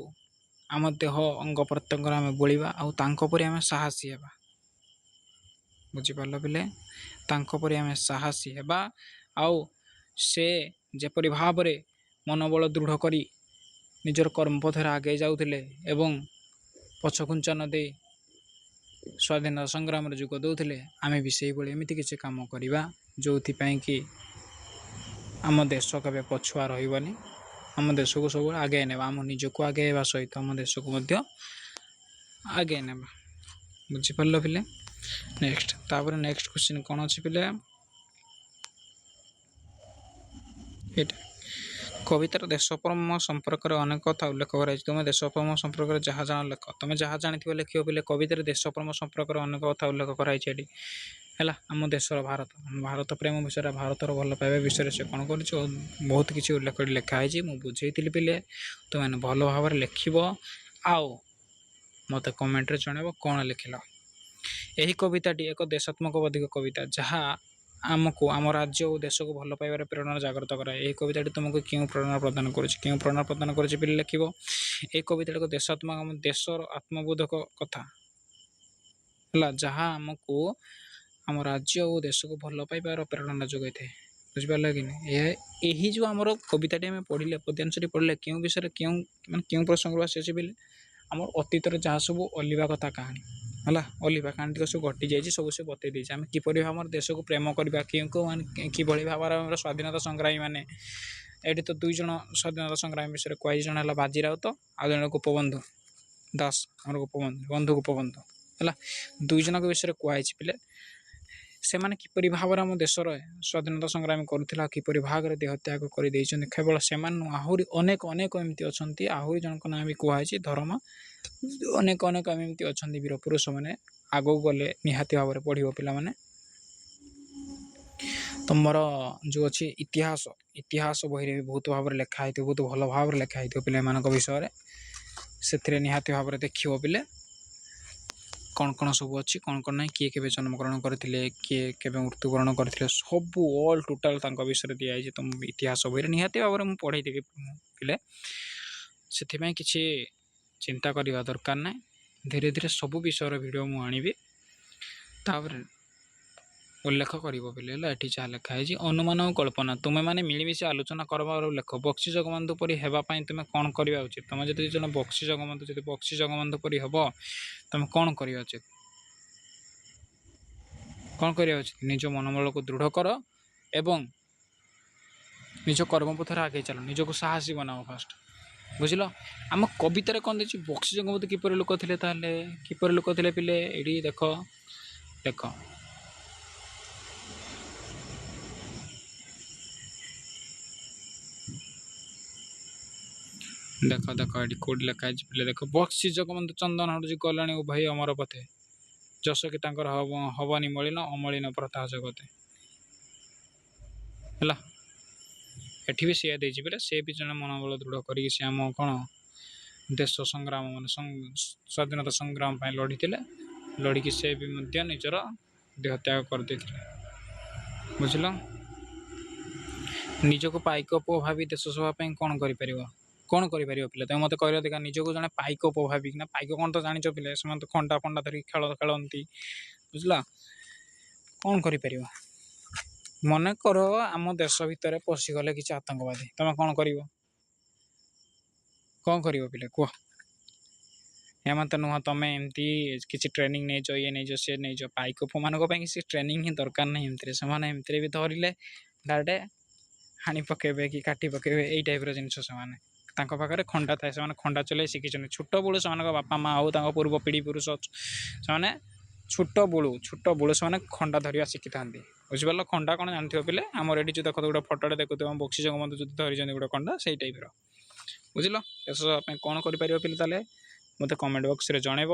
ଆମ ଦେହ ଅଙ୍ଗ ପ୍ରତ୍ୟଙ୍ଗରେ ଆମେ ବୋଳିବା ଆଉ ତାଙ୍କ ପରି ଆମେ ସାହସୀ ହେବା। ବୁଝିପାରିଲ ପିଲେ? ତାଙ୍କ ପରି ଆମେ ସାହସୀ ହେବା ଆଉ ସେ ଯେପରି ଭାବରେ ମନୋବଳ ଦୃଢ଼ କରି ନିଜର କର୍ମପଥରେ ଆଗେଇ ଯାଉଥିଲେ ଏବଂ ପଛଘୁଞ୍ଚା ନ ଦେଇ ସ୍ୱାଧୀନତା ସଂଗ୍ରାମରେ ଯୋଗ ଦେଉଥିଲେ, ଆମେ ବି ସେଇଭଳି ଏମିତି କିଛି କାମ କରିବା ଯେଉଁଥିପାଇଁ କି ଆମ ଦେଶ କେବେ ପଛୁଆ ରହିବନି। ଆମ ଦେଶକୁ ସବୁବେଳେ ଆଗେଇ ନେବା, ଆମ ନିଜକୁ ଆଗେଇବା ସହିତ ଆମ ଦେଶକୁ ମଧ୍ୟ ଆଗେଇ ନେବା। ବୁଝିପାରିଲ ପିଲେ? ତାପରେ ନେକ୍ସଟ କ୍ୱେଶ୍ଚିନ୍ କ'ଣ ଅଛି ପିଲେ? ଏଇଟା କବିତାର ଦେଶପ୍ରେମ ସମ୍ପର୍କରେ ଅନେକ କଥା ଉଲ୍ଲେଖ କରାଯାଇଛି। ତୁମେ ଦେଶପ୍ରେମ ସମ୍ପର୍କରେ ଯାହା ଜାଣ ଲେଖ। ତୁମେ ଯାହା ଜାଣିଥିବ ଲେଖିବ ପିଲେ। କବିତାରେ ଦେଶପ୍ରେମ ସମ୍ପର୍କରେ ଅନେକ କଥା ଉଲ୍ଲେଖ କରାଯାଇଛି ଏଠି ହେଲା। ଆମ ଦେଶର ଭାରତ ପ୍ରେମ ବିଷୟରେ, ଭାରତର ଭଲ ପାଇବା ବିଷୟରେ ସେ କ'ଣ କରିଛି, ବହୁତ କିଛି ଉଲ୍ଲେଖ କରି ଲେଖା ହେଇଛି। ମୁଁ ବୁଝେଇଥିଲି ପିଲେ, ତୁମେ ଭଲ ଭାବରେ ଲେଖିବ ଆଉ ମୋତେ କମେଣ୍ଟରେ ଜଣାଇବ କ'ଣ ଲେଖିଲ। ଏହି କବିତାଟି ଏକ ଦେଶାତ୍ମକବାଦୀ କବିତା ଯାହା ଆମକୁ ଆମ ରାଜ୍ୟ ଓ ଦେଶକୁ ଭଲ ପାଇବାର ପ୍ରେରଣା ଜାଗ୍ରତ କରାଏ। ଏହି କବିତାଟି ତୁମକୁ କେଉଁ ପ୍ରେରଣା ପ୍ରଦାନ କରୁଛି? କେଉଁ ପ୍ରେରଣା ପ୍ରଦାନ କରୁଛି ପିଲେ ଲେଖିବ। ଏହି କବିତାଟି ଏକ ଦେଶାତ୍ମକ ଆମ ଦେଶର ଆତ୍ମବୋଧକ କଥା ହେଲା, ଯାହା ଆମକୁ ଆମ ରାଜ୍ୟ ଓ ଦେଶକୁ ଭଲ ପାଇବାର ପ୍ରେରଣା ଯୋଗାଇଥାଏ। ବୁଝିପାରିଲ କି ନାହିଁ? ଏହି ଯେଉଁ ଆମର କବିତାଟି ଆମେ ପଢ଼ିଲେ, ପଦ୍ୟାଂଶଟି ପଢ଼ିଲେ କେଉଁ ବିଷୟରେ କେଉଁ ପ୍ରସଙ୍ଗରୁ ଆସିଅଛି ପିଲେ? ଆମର ଅତୀତରେ ଯାହା ସବୁ ଅଲିଭା କଥା କାହାଣୀ ହେଲା, ଅଲିଭା କାହାଣୀଟିକ ସବୁ ଘଟିଯାଇଛି, ସବୁ ସେ ବତେଇ ଦେଇଛି। ଆମେ କିପରି ଭାବରେ ଦେଶକୁ ପ୍ରେମ କରିବା, କିଭଳି ଭାବରେ ଆମର ସ୍ୱାଧୀନତା ସଂଗ୍ରାମୀ ମାନେ, ଏଠି ତ 2 ଜଣ ସ୍ୱାଧୀନତା ସଂଗ୍ରାମୀ ବିଷୟରେ କୁହାଯାଇଛି। ଜଣେ ହେଲା ବାଜି ରାଉତ ଆଉ ଜଣେ ଗୋପବନ୍ଧୁ ଦାସ, ଆମର ବନ୍ଧୁ ଗୋପବନ୍ଧୁ ହେଲା। 2 ଜଣଙ୍କ ବିଷୟରେ କୁହାଯାଇଛି ପିଲେ। ସେମାନେ କିପରି ଭାବରେ ଆମ ଦେଶର ସ୍ୱାଧୀନତା ସଂଗ୍ରାମୀ କରୁଥିଲା, କିପରି ଭାବରେ ଦେହତ୍ୟାଗ କରିଦେଇଛନ୍ତି। କେବଳ ସେମାନେ ଆହୁରି ଅନେକ ଏମିତି ଅଛନ୍ତି। ଆହୁରି ଜଣଙ୍କ ନାଁ ବି କୁହାଯାଇଛି ଧରମ। ଅନେକ ଏମିତି ଅଛନ୍ତି ବୀର ପୁରୁଷମାନେ। ଆଗକୁ ଗଲେ ନିହାତି ଭାବରେ ପଢ଼ିବ ପିଲାମାନେ। ତୁମର ଯେଉଁ ଅଛି ଇତିହାସ ବହିରେ ବି ବହୁତ ଭାବରେ ଲେଖା ହେଇଥିବ, ବହୁତ ଭଲ ଭାବରେ ଲେଖା ହେଇଥିବ ପିଲାମାନଙ୍କ ବିଷୟରେ। ସେଥିରେ ନିହାତି ଭାବରେ ଦେଖିବ ପିଲେ କ'ଣ ସବୁ ଅଛି, କ'ଣ ନାହିଁ, କିଏ କେବେ ଜନ୍ମଗ୍ରହଣ କରିଥିଲେ, କିଏ କେବେ ମୃତ୍ୟୁବରଣ କରିଥିଲେ, ସବୁ ଅଲ୍ ଟୋଟାଲ୍ ତାଙ୍କ ବିଷୟରେ ଦିଆଯାଇଛି ତୁମ ଇତିହାସ ବହିରେ। ନିହାତି ଭାବରେ ମୁଁ ପଢ଼େଇଦେବି ପିଲେ, ସେଥିପାଇଁ କିଛି ଚିନ୍ତା କରିବା ଦରକାର ନାହିଁ। ଧୀରେ ଧୀରେ ସବୁ ବିଷୟର ଭିଡ଼ିଓ ମୁଁ ଆଣିବି, ତାପରେ ଉଲ୍ଲେଖ କରିବ ପିଲେ ହେଲା। ଏଠି ଯାହା ଲେଖା ହେଇଛି, ଅନୁମାନ ଓ କଳ୍ପନା। ତୁମେମାନେ ମିଳିମିଶି ଆଲୋଚନା କରବାର ଲେଖ। ବକ୍ସି ଜଗବନ୍ଧୁ ପରି ହେବା ପାଇଁ ତୁମେ କ'ଣ କରିବା ଉଚିତ? ତୁମେ ଯଦି ଜଣେ ବକ୍ସି ଜଗବନ୍ଧୁ ପରି ହେବ, ତୁମେ କ'ଣ କରିବା ଉଚିତ? କ'ଣ କରିବା ଉଚିତ? ନିଜ ମନୋବଳକୁ ଦୃଢ଼ କର ଏବଂ ନିଜ କର୍ମପଥରେ ଆଗେଇ ଚାଲ। ନିଜକୁ ସାହସୀ ବନାଅ ଫାଷ୍ଟ। ବୁଝିଲ? ଆମ କବିତାରେ କ'ଣ ଦେଇଛି? ବକ୍ସି ଜଗବନ୍ଧୁ କିପରି ଲୋକ ଥିଲେ? ତାହେଲେ କିପରି ଲୋକ ଥିଲେ ପିଲେ? ଏଇଠି ଦେଖ ଏଠି କୋଉଠି ଲେଖା ହେଇଛି ପିଲେ ଦେଖ। ବକ୍ସି ଜଗବନ୍ଧୁ ଚନ୍ଦନ ହରୁଛି ଗଲାଣି ଉଭୟ ଅମର ପଥେ, ଯଶ କି ତାଙ୍କର ହବନି ମଳିନ, ଅମଳିନ ପ୍ରଥା ଜଗତେ ହେଲା। ଏଠି ବି ସେଇଆ ଦେଇଛି ପିଲେ। ସେ ବି ଜଣେ ମନୋବଳ ଦୃଢ଼ କରିକି ସେ ଆମ କ'ଣ ଦେଶ ସଂଗ୍ରାମ ସ୍ୱାଧୀନତା ସଂଗ୍ରାମ ପାଇଁ ଲଢ଼ିକି ସେ ବି ମଧ୍ୟ ନିଜର ଦେହତ୍ୟାଗ କରିଦେଇଥିଲେ। ବୁଝିଲ? ନିଜକୁ ପାଇକ ପୁଅ ଭାବି ଦେଶ ସେବା ପାଇଁ କ'ଣ କରିପାରିବ ପିଲା? ତମେ ମୋତେ କହିଲ ଦେଖା। ନିଜକୁ ଜଣେ ପାଇକ ପୁଅ ଭାବିକିନା, ପାଇକ କ'ଣ ତ ଜାଣିଛ ପିଲେ, ସେମାନେ ତ ଖଣ୍ଡା ଧରିକି ଖେଳନ୍ତି। ବୁଝିଲ? କ'ଣ କରିପାରିବ? ମନେକର ଆମ ଦେଶ ଭିତରେ ପଶିଗଲେ କିଛି ଆତଙ୍କବାଦୀ, ତମେ କ'ଣ କରିବ? କ'ଣ କରିବ ପିଲେ କୁହ? ଏମାନେ ତ ନୁହଁ ତମେ ଏମିତି କିଛି ଟ୍ରେନିଂ ନେଇଛ, ସେ ନେଇଛ। ପାଇକ ପୁଅମାନଙ୍କ ପାଇଁ କିଛି ଟ୍ରେନିଂ ହିଁ ଦରକାର ନାହିଁ ଏମିତିରେ। ସେମାନେ ଏମିତିରେ ବି ଧରିଲେ ଡାଇରେକ୍ଟ ହାଣି ପକାଇବେ କି କାଟି ପକାଇବେ, ଏଇ ଟାଇପ୍ର ଜିନିଷ ସେମାନେ। ତାଙ୍କ ପାଖରେ ଖଣ୍ଡା ଥାଏ, ସେମାନେ ଖଣ୍ଡା ଚଲେଇ ଶିଖିଛନ୍ତି। ଛୋଟବେଳୁ ସେମାନଙ୍କ ବାପା ମା' ହଉ, ତାଙ୍କ ପୂର୍ବ ପିଢ଼ି ପୁରୁଷ ସେମାନେ ଛୋଟବେଳୁ ସେମାନେ ଖଣ୍ଡା ଧରିବା ଶିଖିଥାନ୍ତି। ବୁଝିପାରିଲ? ଖଣ୍ଡା କ'ଣ ଜାଣିଥିବ ପିଲେ? ଆମର ଏଠି ଯେଉଁ ଗୋଟେ ଫଟୋଟେ ଦେଖୁଥିବ, ବକ୍ସି ଜଗବନ୍ଧୁ ଯଦି ଧରିଛନ୍ତି ଗୋଟେ ଖଣ୍ଡା, ସେଇ ଟାଇପ୍ର। ବୁଝିଲ? ଦେଶ ପାଇଁ କ'ଣ କରିପାରିବ ପିଲେ? ତାହେଲେ ମୋତେ କମେଣ୍ଟ ବକ୍ସରେ ଜଣାଇବ।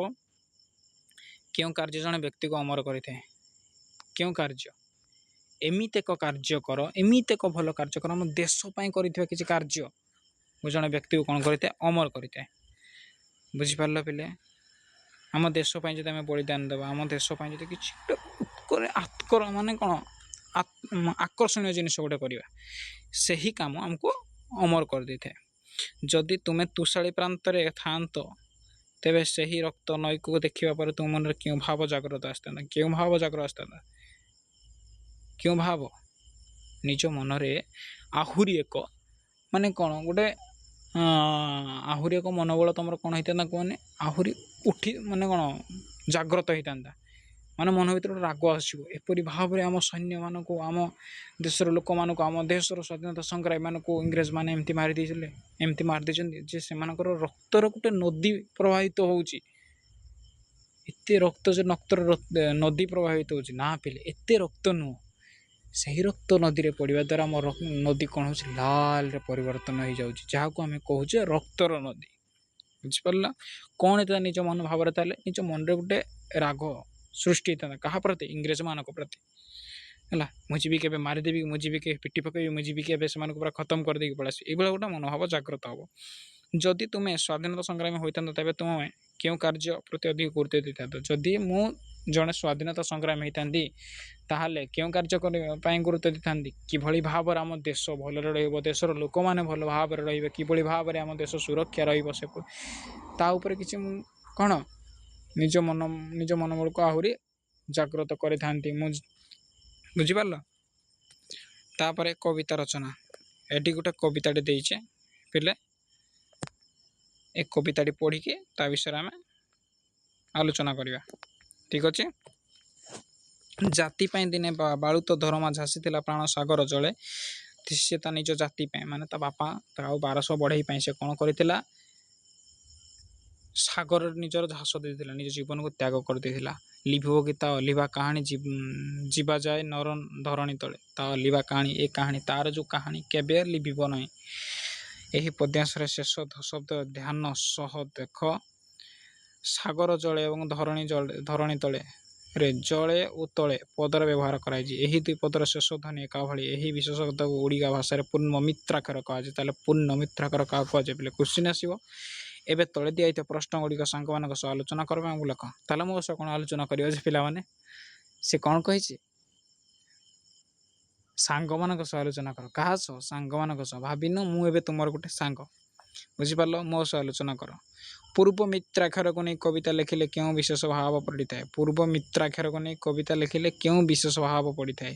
କେଉଁ କାର୍ଯ୍ୟ ଜଣେ ବ୍ୟକ୍ତିକୁ ଅମର କରିଥାଏ? କେଉଁ କାର୍ଯ୍ୟ? ଏମିତି ଏକ କାର୍ଯ୍ୟ କର, ଏମିତି ଏକ ଭଲ କାର୍ଯ୍ୟ କର, ଆମ ଦେଶ ପାଇଁ କରିଥିବା କିଛି କାର୍ଯ୍ୟ ଜଣେ ବ୍ୟକ୍ତିକୁ କ'ଣ କରିଥାଏ? ଅମର କରିଥାଏ। ବୁଝିପାରିଲ ପିଲେ? ଆମ ଦେଶ ପାଇଁ ଯଦି ଆମେ ବଳିଦାନ ଦେବା, ଆମ ଦେଶ ପାଇଁ ଯଦି କିଛି ଆକର୍ଷଣୀୟ ଜିନିଷ ଗୋଟେ କରିବା, ସେହି କାମ ଆମକୁ ଅମର କରିଦେଇଥାଏ। ଯଦି ତୁମେ ତୁଷାଳୀ ପ୍ରାନ୍ତରେ ଥାଆନ୍ତ ତେବେ ସେହି ରକ୍ତ ନଈକୁ ଦେଖିବା ପରେ ତୁମ ମନରେ କେଉଁ ଭାବ ଜାଗ୍ରତ ଆସିଥାନ୍ତା? କେଉଁ ଭାବ ଜାଗ୍ରତ ଆସିଥାନ୍ତା? କେଉଁ ଭାବ? ନିଜ ମନରେ ଆହୁରି ଏକ ମାନେ କ'ଣ ଗୋଟେ ଆହୁରି ଏକ ମନୋବଳ ତୁମର କ'ଣ ହେଇଥାନ୍ତା କୁହନି? ଆହୁରି ମାନେ କ'ଣ ଜାଗ୍ରତ ହେଇଥାନ୍ତା। ମାନେ ମନ ଭିତରେ ଗୋଟେ ରାଗ ଆସିବ, ଏପରି ଭାବରେ ଆମ ସୈନ୍ୟମାନଙ୍କୁ, ଆମ ଦେଶର ଲୋକମାନଙ୍କୁ, ଆମ ଦେଶର ସ୍ୱାଧୀନତା ସଂଗ୍ରାମୀମାନଙ୍କୁ ଇଂରେଜମାନେ ଏମିତି ମାରି ଦେଇଥିଲେ, ଏମିତି ମାରି ଦେଇଛନ୍ତି ଯେ ସେମାନଙ୍କର ରକ୍ତର ଗୋଟେ ନଦୀ ପ୍ରବାହିତ ହେଉଛି। ଏତେ ରକ୍ତ ଯେ ନଦୀ ପ୍ରବାହିତ ହେଉଛି, ନା ପିଲେ ଏତେ ରକ୍ତ ନୁହଁ। ସେହି ରକ୍ତ ନଦୀରେ ପଡ଼ିବା ଦ୍ୱାରା ଆମ ନଦୀ କ'ଣ ହେଉଛି? ଲାଲରେ ପରିବର୍ତ୍ତନ ହୋଇଯାଉଛି, ଯାହାକୁ ଆମେ କହୁଛେ ରକ୍ତର ନଦୀ। ବୁଝିପାରିଲ? କ'ଣ ହେଇଥିଲା ନିଜ ମନ ଭାବରେ? ତାହେଲେ ନିଜ ମନରେ ଗୋଟେ ରାଗ ସୃଷ୍ଟି ହେଇଥାନ୍ତା। କାହା ପ୍ରତି? ଇଂରେଜମାନଙ୍କ ପ୍ରତି। ହେଲା, ମୁଁ ଯିବି କେବେ ମାରିଦେବି, ମୁଁ ଯିବି କେବେ ପିଟି ପକାଇବି, ମୁଁ ଯିବି କେବେ ସେମାନଙ୍କୁ ପୁରା ଖତମ କରିଦେଇକି ପଳେଇ ଆସିବି, ଏଇଭଳିଆ ଗୋଟେ ମନୋଭାବ ଜାଗ୍ରତ ହେବ। ଯଦି ତୁମେ ସ୍ୱାଧୀନତା ସଂଗ୍ରାମୀ ହୋଇଥାନ୍ତ, ତେବେ ତୁମେ କେଉଁ କାର୍ଯ୍ୟ ପ୍ରତି ଅଧିକ ଗୁରୁତ୍ୱ ଦେଇଥାନ୍ତ? ଯଦି ମୁଁ ଜଣେ ସ୍ୱାଧୀନତା ସଂଗ୍ରାମୀ ହେଇଥାନ୍ତି, ତାହେଲେ କେଉଁ କାର୍ଯ୍ୟ କରିବା ପାଇଁ ଗୁରୁତ୍ୱ ଦେଇଥାନ୍ତି? କିଭଳି ଭାବରେ ଆମ ଦେଶ ଭଲରେ ରହିବ, ଦେଶର ଲୋକମାନେ ଭଲ ଭାବରେ ରହିବେ, କିଭଳି ଭାବରେ ଆମ ଦେଶ ସୁରକ୍ଷା ରହିବ, ସେ ତା ଉପରେ କିଛି ମୁଁ କ'ଣ ନିଜ ମନୋବଳକୁ ଆହୁରି ଜାଗ୍ରତ କରିଥାନ୍ତି ମୁଁ। ବୁଝିପାରିଲ? ତାପରେ କବିତା ରଚନା। ଏଠି ଗୋଟେ କବିତାଟେ ଦେଇଛେ ପିଲେ, ଏ କବିତାଟି ପଢ଼ିକି ତା ବିଷୟରେ ଆମେ ଆଲୋଚନା କରିବା। ଠିକ୍ ଅଛି। ଜାତି ପାଇଁ ଦିନେ ବାଳୁତ ଧରମା ଝାସିଥିଲା ପ୍ରାଣ ସାଗର ଜଳେ। ସେ ତା ନିଜ ଜାତି ପାଇଁ, ମାନେ ତା ବାପା ଆଉ 1200 ବଢ଼େଇ ପାଇଁ ସେ କ'ଣ କରିଥିଲା? ସାଗରରେ ନିଜର ଝାସ ଦେଇଥିଲା, ନିଜ ଜୀବନକୁ ତ୍ୟାଗ କରିଦେଇଥିଲା। ଲିଭିବ କି ତା ଅଲିଭା କାହାଣୀ, ଯିବା ଯାଏ ନର ଧରଣୀ ତଳେ। ତା ଅଲିଭା କାହାଣୀ, ଏ କାହାଣୀ, ତାର ଯେଉଁ କାହାଣୀ କେବେ ଲିଭିବ ନାହିଁ। ଏହି ପଦ୍ୟାଂଶରେ ଶେଷ ଶବ୍ଦ ଧ୍ୟାନ ସହ ଦେଖ। ସାଗର ଜଳେ ଏବଂ ଧରଣୀ ତଳେ ରେ ଜଳେ ଓ ତଳେ ପଦର ବ୍ୟବହାର କରାଯାଇଛି। ଏହି ଦୁଇ ପଦର ଶେଷ ଧ୍ୱନି ଏକା ଭଳି। ଏହି ବିଶେଷ ଶବ୍ଦକୁ ଓଡ଼ିଆ ଭାଷାରେ ପୂର୍ଣ୍ଣ ମିତ୍ରାକ୍ଷର କୁହାଯାଏ। ତାହେଲେ ପୂର୍ଣ୍ଣ ମିତ୍ରାକ୍ଷର କାହାକୁ କୁହାଯାଏ? ପିଲେ କ୍ୱେଶ୍ଚିନ୍ ଆସିବ। ଏବେ ତଳେ ଦିଆଯାଇଥିବା ପ୍ରଶ୍ନ ଗୁଡ଼ିକ ସାଙ୍ଗମାନଙ୍କ ସହ ଆଲୋଚନା କରିବା ଏବଂ ଲେଖ। ତାହେଲେ ମୋ ସହ କ'ଣ ଆଲୋଚନା କରିବ ଯେ ପିଲାମାନେ? ସେ କ'ଣ କହିଛି? ସାଙ୍ଗମାନଙ୍କ ସହ ଆଲୋଚନା କର। କାହା ସହ? ସାଙ୍ଗମାନଙ୍କ ସହ। ଭାବିନ ମୁଁ ଏବେ ତୁମର ଗୋଟେ ସାଙ୍ଗ। ବୁଝିପାରିଲ? ମୋ ସହ ଆଲୋଚନା କର। ପୂର୍ବ ମିତ୍ରାକ୍ଷରକୁ ନେଇ କବିତା ଲେଖିଲେ କେଉଁ ବିଶେଷ ଭାବ ପଡ଼ିଥାଏ? ପୂର୍ବ ମିତ୍ରାକ୍ଷରକୁ ନେଇ କବିତା ଲେଖିଲେ କେଉଁ ବିଶେଷ ଭାବ ପଡ଼ିଥାଏ?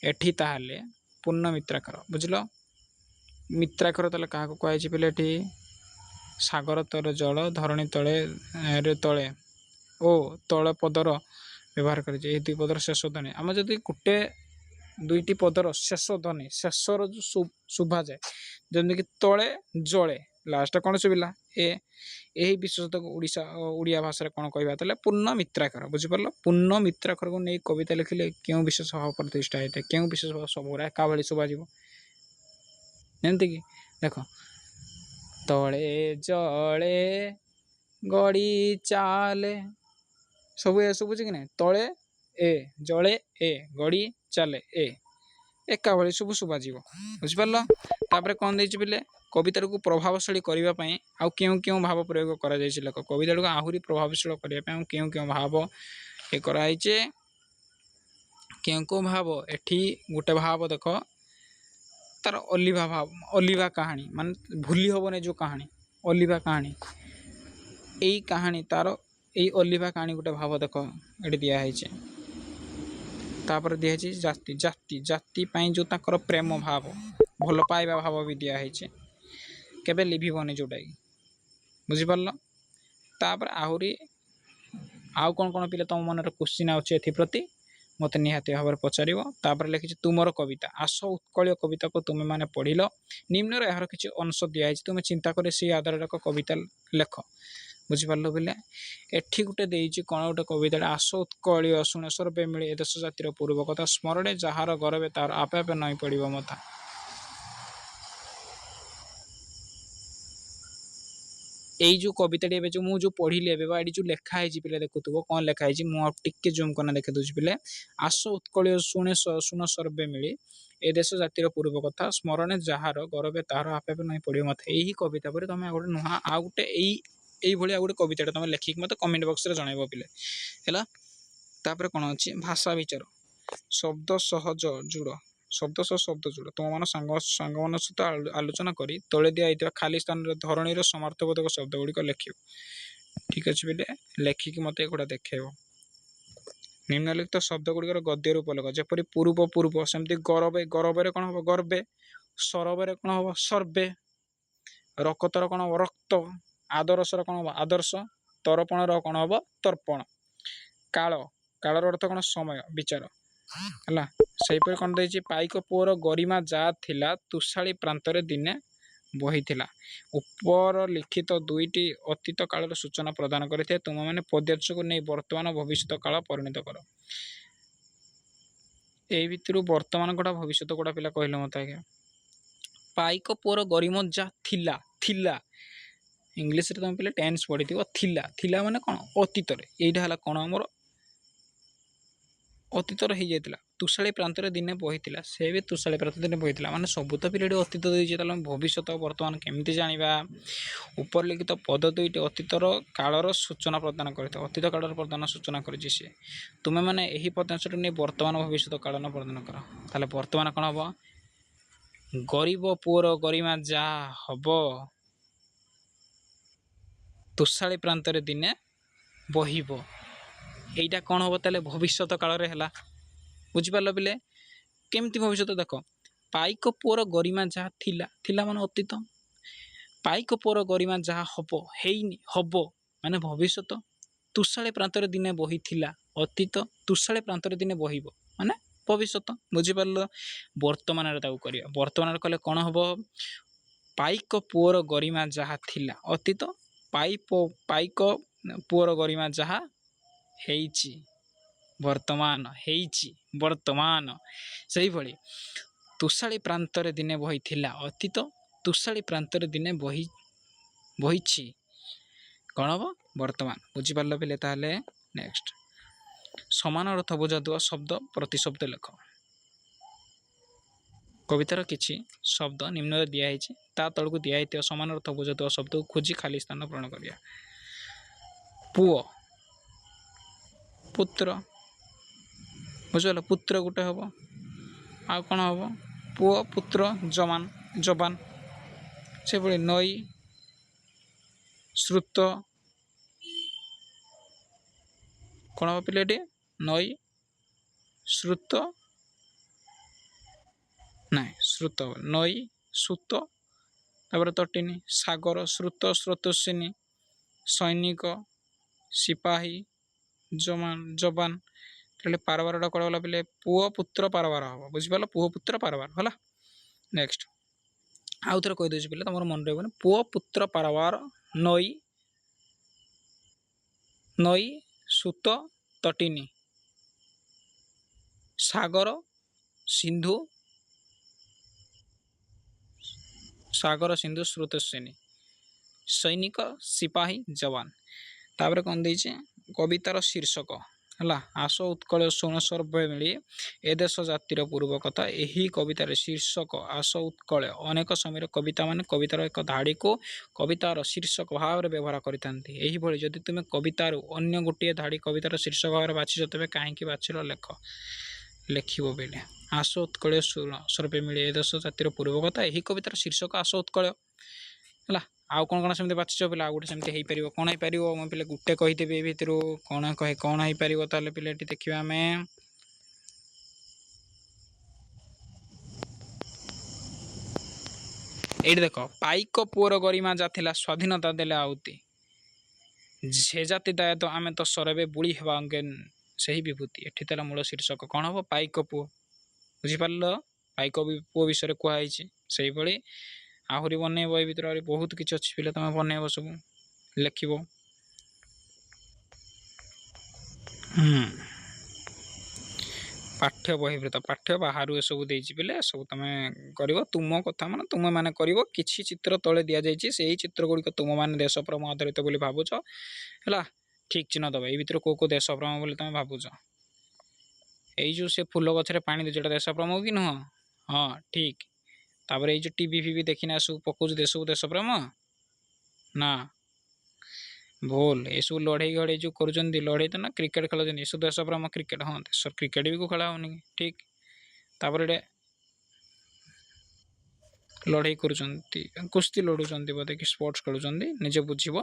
ଏଠି ତାହେଲେ ପୂର୍ଣ୍ଣ ମିତ୍ରାକ୍ଷର। ବୁଝିଲ? ମିତ୍ରାକ୍ଷର ତାହେଲେ କାହାକୁ କୁହାଯାଇଛି ପିଲେ? ଏଠି ସାଗର ତଳେ ଜଳ, ଧରଣୀ ତଳେ ଓ ତଳେ ପଦର ବ୍ୟବହାର କରାଯାଇଛି। ଏହି ଦୁଇ ପଦର ଶେଷ ଧ୍ୱନି, ଆମେ ଯଦି ଗୋଟେ ଦୁଇଟି ପଦର ଶେଷ ଧ୍ୱନି, ଶେଷର ଯେଉଁ ଶୁଭାଯାଏ, ଯେମିତିକି ତଳେ ଜଳେ, ଲାଷ୍ଟ କ'ଣ ଶୁଭିଲା? ଏହି ବିଶେଷତାକୁ ଓଡ଼ିଆ ଭାଷାରେ କ'ଣ କହିବା? ତାହେଲେ ପୂର୍ଣ୍ଣ ମିତ୍ରାକ୍ଷର। ବୁଝିପାରିଲ? ପୂର୍ଣ୍ଣ ମିତ୍ରାକ୍ଷରକୁ ନେଇ କବିତା ଲେଖିଲେ କେଉଁ ବିଶେଷ ଭାବ ପ୍ରତିଷ୍ଠା ହେଇଥାଏ? କେଉଁ ବିଶେଷ ଭାବ? ସବୁଗୁଡ଼ା ଏକା ଭଳି ଶୁଭାଯିବ। ଯେମିତିକି ଦେଖ, ତଳେ ଜଳେ ଗଡ଼ି ଚାଲେ, ସବୁ ଏ ଶୁଭୁଛି କି ନାହିଁ? ତଳେ ଜଳେ ଗଡ଼ି ଚାଲେ, ଏକା ଭଳି ସବୁ ଶୁଭାଯିବ। ବୁଝିପାରିଲ? ତାପରେ କ'ଣ ଦେଇଛି ପିଲେ? କବିତାକୁ ପ୍ରଭାବଶାଳୀ କରିବା ପାଇଁ ଆଉ କେଉଁ କେଉଁ ଭାବ ପ୍ରୟୋଗ କରାଯାଇଛି? ଲେଖ। କବିତାକୁ ଆହୁରି ପ୍ରଭାବଶାଳୀ କରିବା ପାଇଁ ଆଉ କେଉଁ କେଉଁ ଭାବ କରାଯାଇଛି? କେଉଁ କେଉଁ ଭାବ? ଏଠି ଗୋଟେ ଭାବ ଦେଖ, ତାର ଅଲିଭା କାହାଣୀ, ମାନେ ଭୁଲି ହେବନି ଯେଉଁ କାହାଣୀ, ଅଲିଭା କାହାଣୀ। ଏଇ କାହାଣୀ, ତାର ଏଇ ଅଲିଭା କାହାଣୀ ଗୋଟେ ଭାବ ଦେଖ ଏଠି ଦିଆହେଇଛି। ତାପରେ ଦିଆହେଇଛି ଜାତି ପାଇଁ ଯେଉଁ ତାଙ୍କର ପ୍ରେମ ଭାବ, ଭଲ ପାଇବା ଭାବ ବି ଦିଆହେଇଛି, କେବେ ଲିଭିବନି ଯେଉଁଟାକି। ବୁଝିପାରିଲ? ତାପରେ ଆହୁରି ଆଉ କ'ଣ ପିଲା ତୁମ ମନରେ କ୍ୱେଶ୍ଚିନ୍ ଅଛି ଏଥିପ୍ରତି? ମୋତେ ନିହାତି ଭାବରେ ପଚାରିବ। ତାପରେ ଲେଖିଛି ତୁମର କବିତା। ଆସ ଉତ୍କଳୀୟ କବିତାକୁ ତୁମେମାନେ ପଢ଼ିଲ। ନିମ୍ନରେ ଏହାର କିଛି ଅଂଶ ଦିଆହେଇଛି, ତୁମେ ଚିନ୍ତା କରି ସେହି ଆଧାରରେ ଏକ କବିତା ଲେଖ। ବୁଝିପାରିଲ ପିଲା? ଏଠି ଗୋଟେ ଦେଇଛି କ'ଣ ଗୋଟେ କବିତାଟା? ଆସ ଉତ୍କଳୀୟ ଶୁଣେ ସର୍ବେ ମିଳେ ଏ ଦେଶ ଜାତିର ପୂର୍ବ କଥା, ସ୍ମରଣେ ଯାହାର ଗରବେ ତାହାର ଆପେ ଆପେ ନଇଁ ପଡ଼ିବ ମଥା। ଏଇ ଯେଉଁ କବିତାଟି ଏବେ ମୁଁ ଯେଉଁ ପଢ଼ିଲି ଏବେ, ବା ଏଠି ଯେଉଁ ଲେଖା ହେଇଛି ପିଲା, ଦେଖୁଥିବ କ'ଣ ଲେଖା ହେଇଛି। ମୁଁ ଆଉ ଟିକେ ଜୁମ୍ କରିନା ଦେଖି ଦେଉଛି ପିଲେ। ଆସ ଉତ୍କଳୀୟ ଶୁଣ ସର୍ବେ ମିଳେ ଏ ଦେଶ ଜାତିର ପୂର୍ବ କଥା, ସ୍ମରଣେ ଯାହାର ଗରବେ ତାହାର ଆପେ ଆପେ ନଇଁ ପଡ଼ିବ ମଥା। ଏହି କବିତା ପରେ ତୁମେ ଆଉ ଗୋଟେ ଏଇଭଳିଆ ଗୋଟେ କବିତାଟା ତୁମେ ଲେଖିକି ମୋତେ କମେଣ୍ଟ ବକ୍ସରେ ଜଣାଇବ ପିଲେ। ହେଲା? ତାପରେ କ'ଣ ଅଛି? ଭାଷା ବିଚାର। ଶବ୍ଦ ସହଜ ଯୋଡ଼। ଶବ୍ଦ ସହ ଶବ୍ଦ ଯୋଡ଼। ତୁମମାନ ସାଙ୍ଗମାନଙ୍କ ସହିତ ଆଲୋଚନା କରି ତଳେ ଦିଆଯାଇଥିବା ଖାଲି ସ୍ଥାନରେ ଧରଣୀର ସମାର୍ଥବୋଧକ ଶବ୍ଦ ଗୁଡ଼ିକ ଲେଖିବ। ठीक अच्छे बोले लेखिकी मत एगुड़ा देखो। निम्नलिखित शब्द गुड़िकर गद्य रूप लेख जपरी पूर्व पूर्व सेमती गरबे गरबे कौन हम गर्वे सरबे कौन हम सर्वे रक्तर कौन हम रक्त आदर्शर कौन हम आदर्श तर्पण कौन हम तर्पण काल कालर अर्थ कौन समय विचार है सेपरि कौन देती पाइक पुअर गरिमा जा थिला तुषाली प्रांत दिने बही उपर लिखित दुईटी अतीत कालर सूचना प्रदान करते तुम मैंने पद्यार्थ को नहीं वर्तमान भविष्य काल परिणत कर यही भितर वर्तमान गोटा भविष्य गोटा पिला कहले मत आज्ञा पाइक पुअर गरिमा जा थिला थिला इंग्लीश रे तुम पे टेन्स पढ़ी थिला थिला माने कौन अतीत यहीटा है कौन आमर अतीतर हो जाता तुषाली प्रांत दिने बही से भी तुषाली प्रांत दिने बही माने सब तो पीरियड अतीत देती भविष्य वर्तमान केमी जाना उपर लिखित पद दुईट अतीतर कालर सूचना प्रदान करते अतीत कालर प्रदान सूचना कर तुम्हें मैंने यही पदांश नहीं वर्तमान भविष्य कालन प्रदान कर ताले वर्तमान कौन हम गरीब पुअर गरिमा जा हम तुषाली प्रांत दिने बहिब यहीटा कौन हम ताले भविष्य काल है बुझिपार पिले केमती भविष्य देख पाइक पुअर गरिमा जहाँ थिला थिला माने अतीत पाइक पुअर गरिमा जहाँ हम हैनी हम माने भविष्य तुषाली प्रांत दिने बही थिला अतीत तुषाली प्रांत दिने बहिब माने भविष्य बुझिपार वर्तमान वर्तमान कले कौन हम पाइक पुअर गरिमा जहाँ थिला अतीत पाइक पुअर गरिमा जहाँ ହେଇଛି ବର୍ତ୍ତମାନ ହେଇଛି ବର୍ତ୍ତମାନ ସେଇଭଳି ତୁଷାଳି ପ୍ରାନ୍ତରେ ଦିନେ ବହିଥିଲା ଅତୀତ ତୁଷାଳି ପ୍ରାନ୍ତରେ ଦିନେ ବହିଛି କ'ଣ ହବ ବର୍ତ୍ତମାନ ବୁଝିପାରିଲ ପିଲେ ତାହେଲେ ନେକ୍ସଟ ସମାନ ଅର୍ଥ ବୁଝାଉଥିବା ଶବ୍ଦ ପ୍ରତିଶବ୍ଦ ଲେଖ କବିତାର କିଛି ଶବ୍ଦ ନିମ୍ନରେ ଦିଆହେଇଛି ତା ତଳକୁ ଦିଆହେଇଥିବା ସମାନ ଅର୍ଥ ବୁଝାଉଥିବା ଶବ୍ଦକୁ ଖୋଜି ଖାଲି ସ୍ଥାନ ପୂରଣ କରିବା ପୁଅ पुत्र बुझल पुत्र गोटे हम आ कौन हम पुओ पुत्र जवान जवान से भाई नई श्रुत कौन हम पिले नई श्रुत ना श्रुत नई सुत तटिनी सागर श्रुत स्रोतस्विनी सैनिक सिपाही जमान जबान पारबारटा कौन गला पे पुओ पुत्र पारबार हम बुझिपार पुओ पुत्र पारबार है नेक्स्ट आउ थे कहीदे पे तुम मन रही पुओ पुत्र पारबार नई नई सुत तटिनी सागर सिंधु स्रोतस्विनी सैनिक सिपाही जवान तापर कौन देचे कवितार शीर्षक है आस उत्कल शुण सर्वे मिली ए देश जातिर पूर्व कथा यही कवितार शीर्षक आस उत्कल अनेक समय कविता मान कवितार एक धाड़ी को कवितार शीर्षक भाव में व्यवहार करी जदि तुम्हें कवितार अन्य गोटे धाड़ी कवितार शीर्षक भाव बाछिच तेज कहीं बाछिल लेख लेखिब बेले आस उत्कल शुण सर्वे मिली ए देश जातिर पूर्व कथा यही कवितार शीर्षक आस उत्कल है आउ कौन सेमती बाछिच पे आउ गोटे सेमती हो पार कौन हो पार मुझे पे गोटे कहीदेवी भितर कौन कहे कौन हो पार ताले पे देखा आम ये देख पाइक पुअर गरिमा जाता स्वाधीनता देले आउती से जाति दायित्व आम तो सरबे बुड़ी हवा अंगे से ही विभूति एठी मूल शीर्षक कौन हम पाइक पुओ बुझिपार पाइक पुओ विषय कहुई से भाई आहरी बनइब ये भर बहुत किसी अच्छी पे तुम बनइब सब लिख पाठ्य बहिर्भूत पाठ्य बाहर सब पे सब तुम कर तुम कथा मान तुम मैंने कर किसी चित्र तले दि जाइए से ही चित्र गुड़िक तुम मैंने देश प्रेम आधारित बोली भावुच है ठीक चिन्ह दबा ये भर कौ देश प्रेम बोली तुम भावुच यही जो से फूल गचरे पानी दूसरा देश प्रेम कि नुह हाँ ठीक तापर ये जो टीवी फीवी देखना सब पकाऊ देश को देश प्रेम ना भूल ये सब लड़े घड़े जो कर लड़े तो ना क्रिकेट खेल सब देश प्रेम क्रिकेट हाँ देश क्रिकेट भी को खेला होनी ठीक तापर ଲଢ଼େଇ କରୁଛନ୍ତି, କୁସ୍ତି ଲଢ଼ୁଛନ୍ତି ବୋଧେ କି ସ୍ପୋର୍ଟସ୍ ଖେଳୁଛନ୍ତି, ନିଜେ ବୁଝିବ।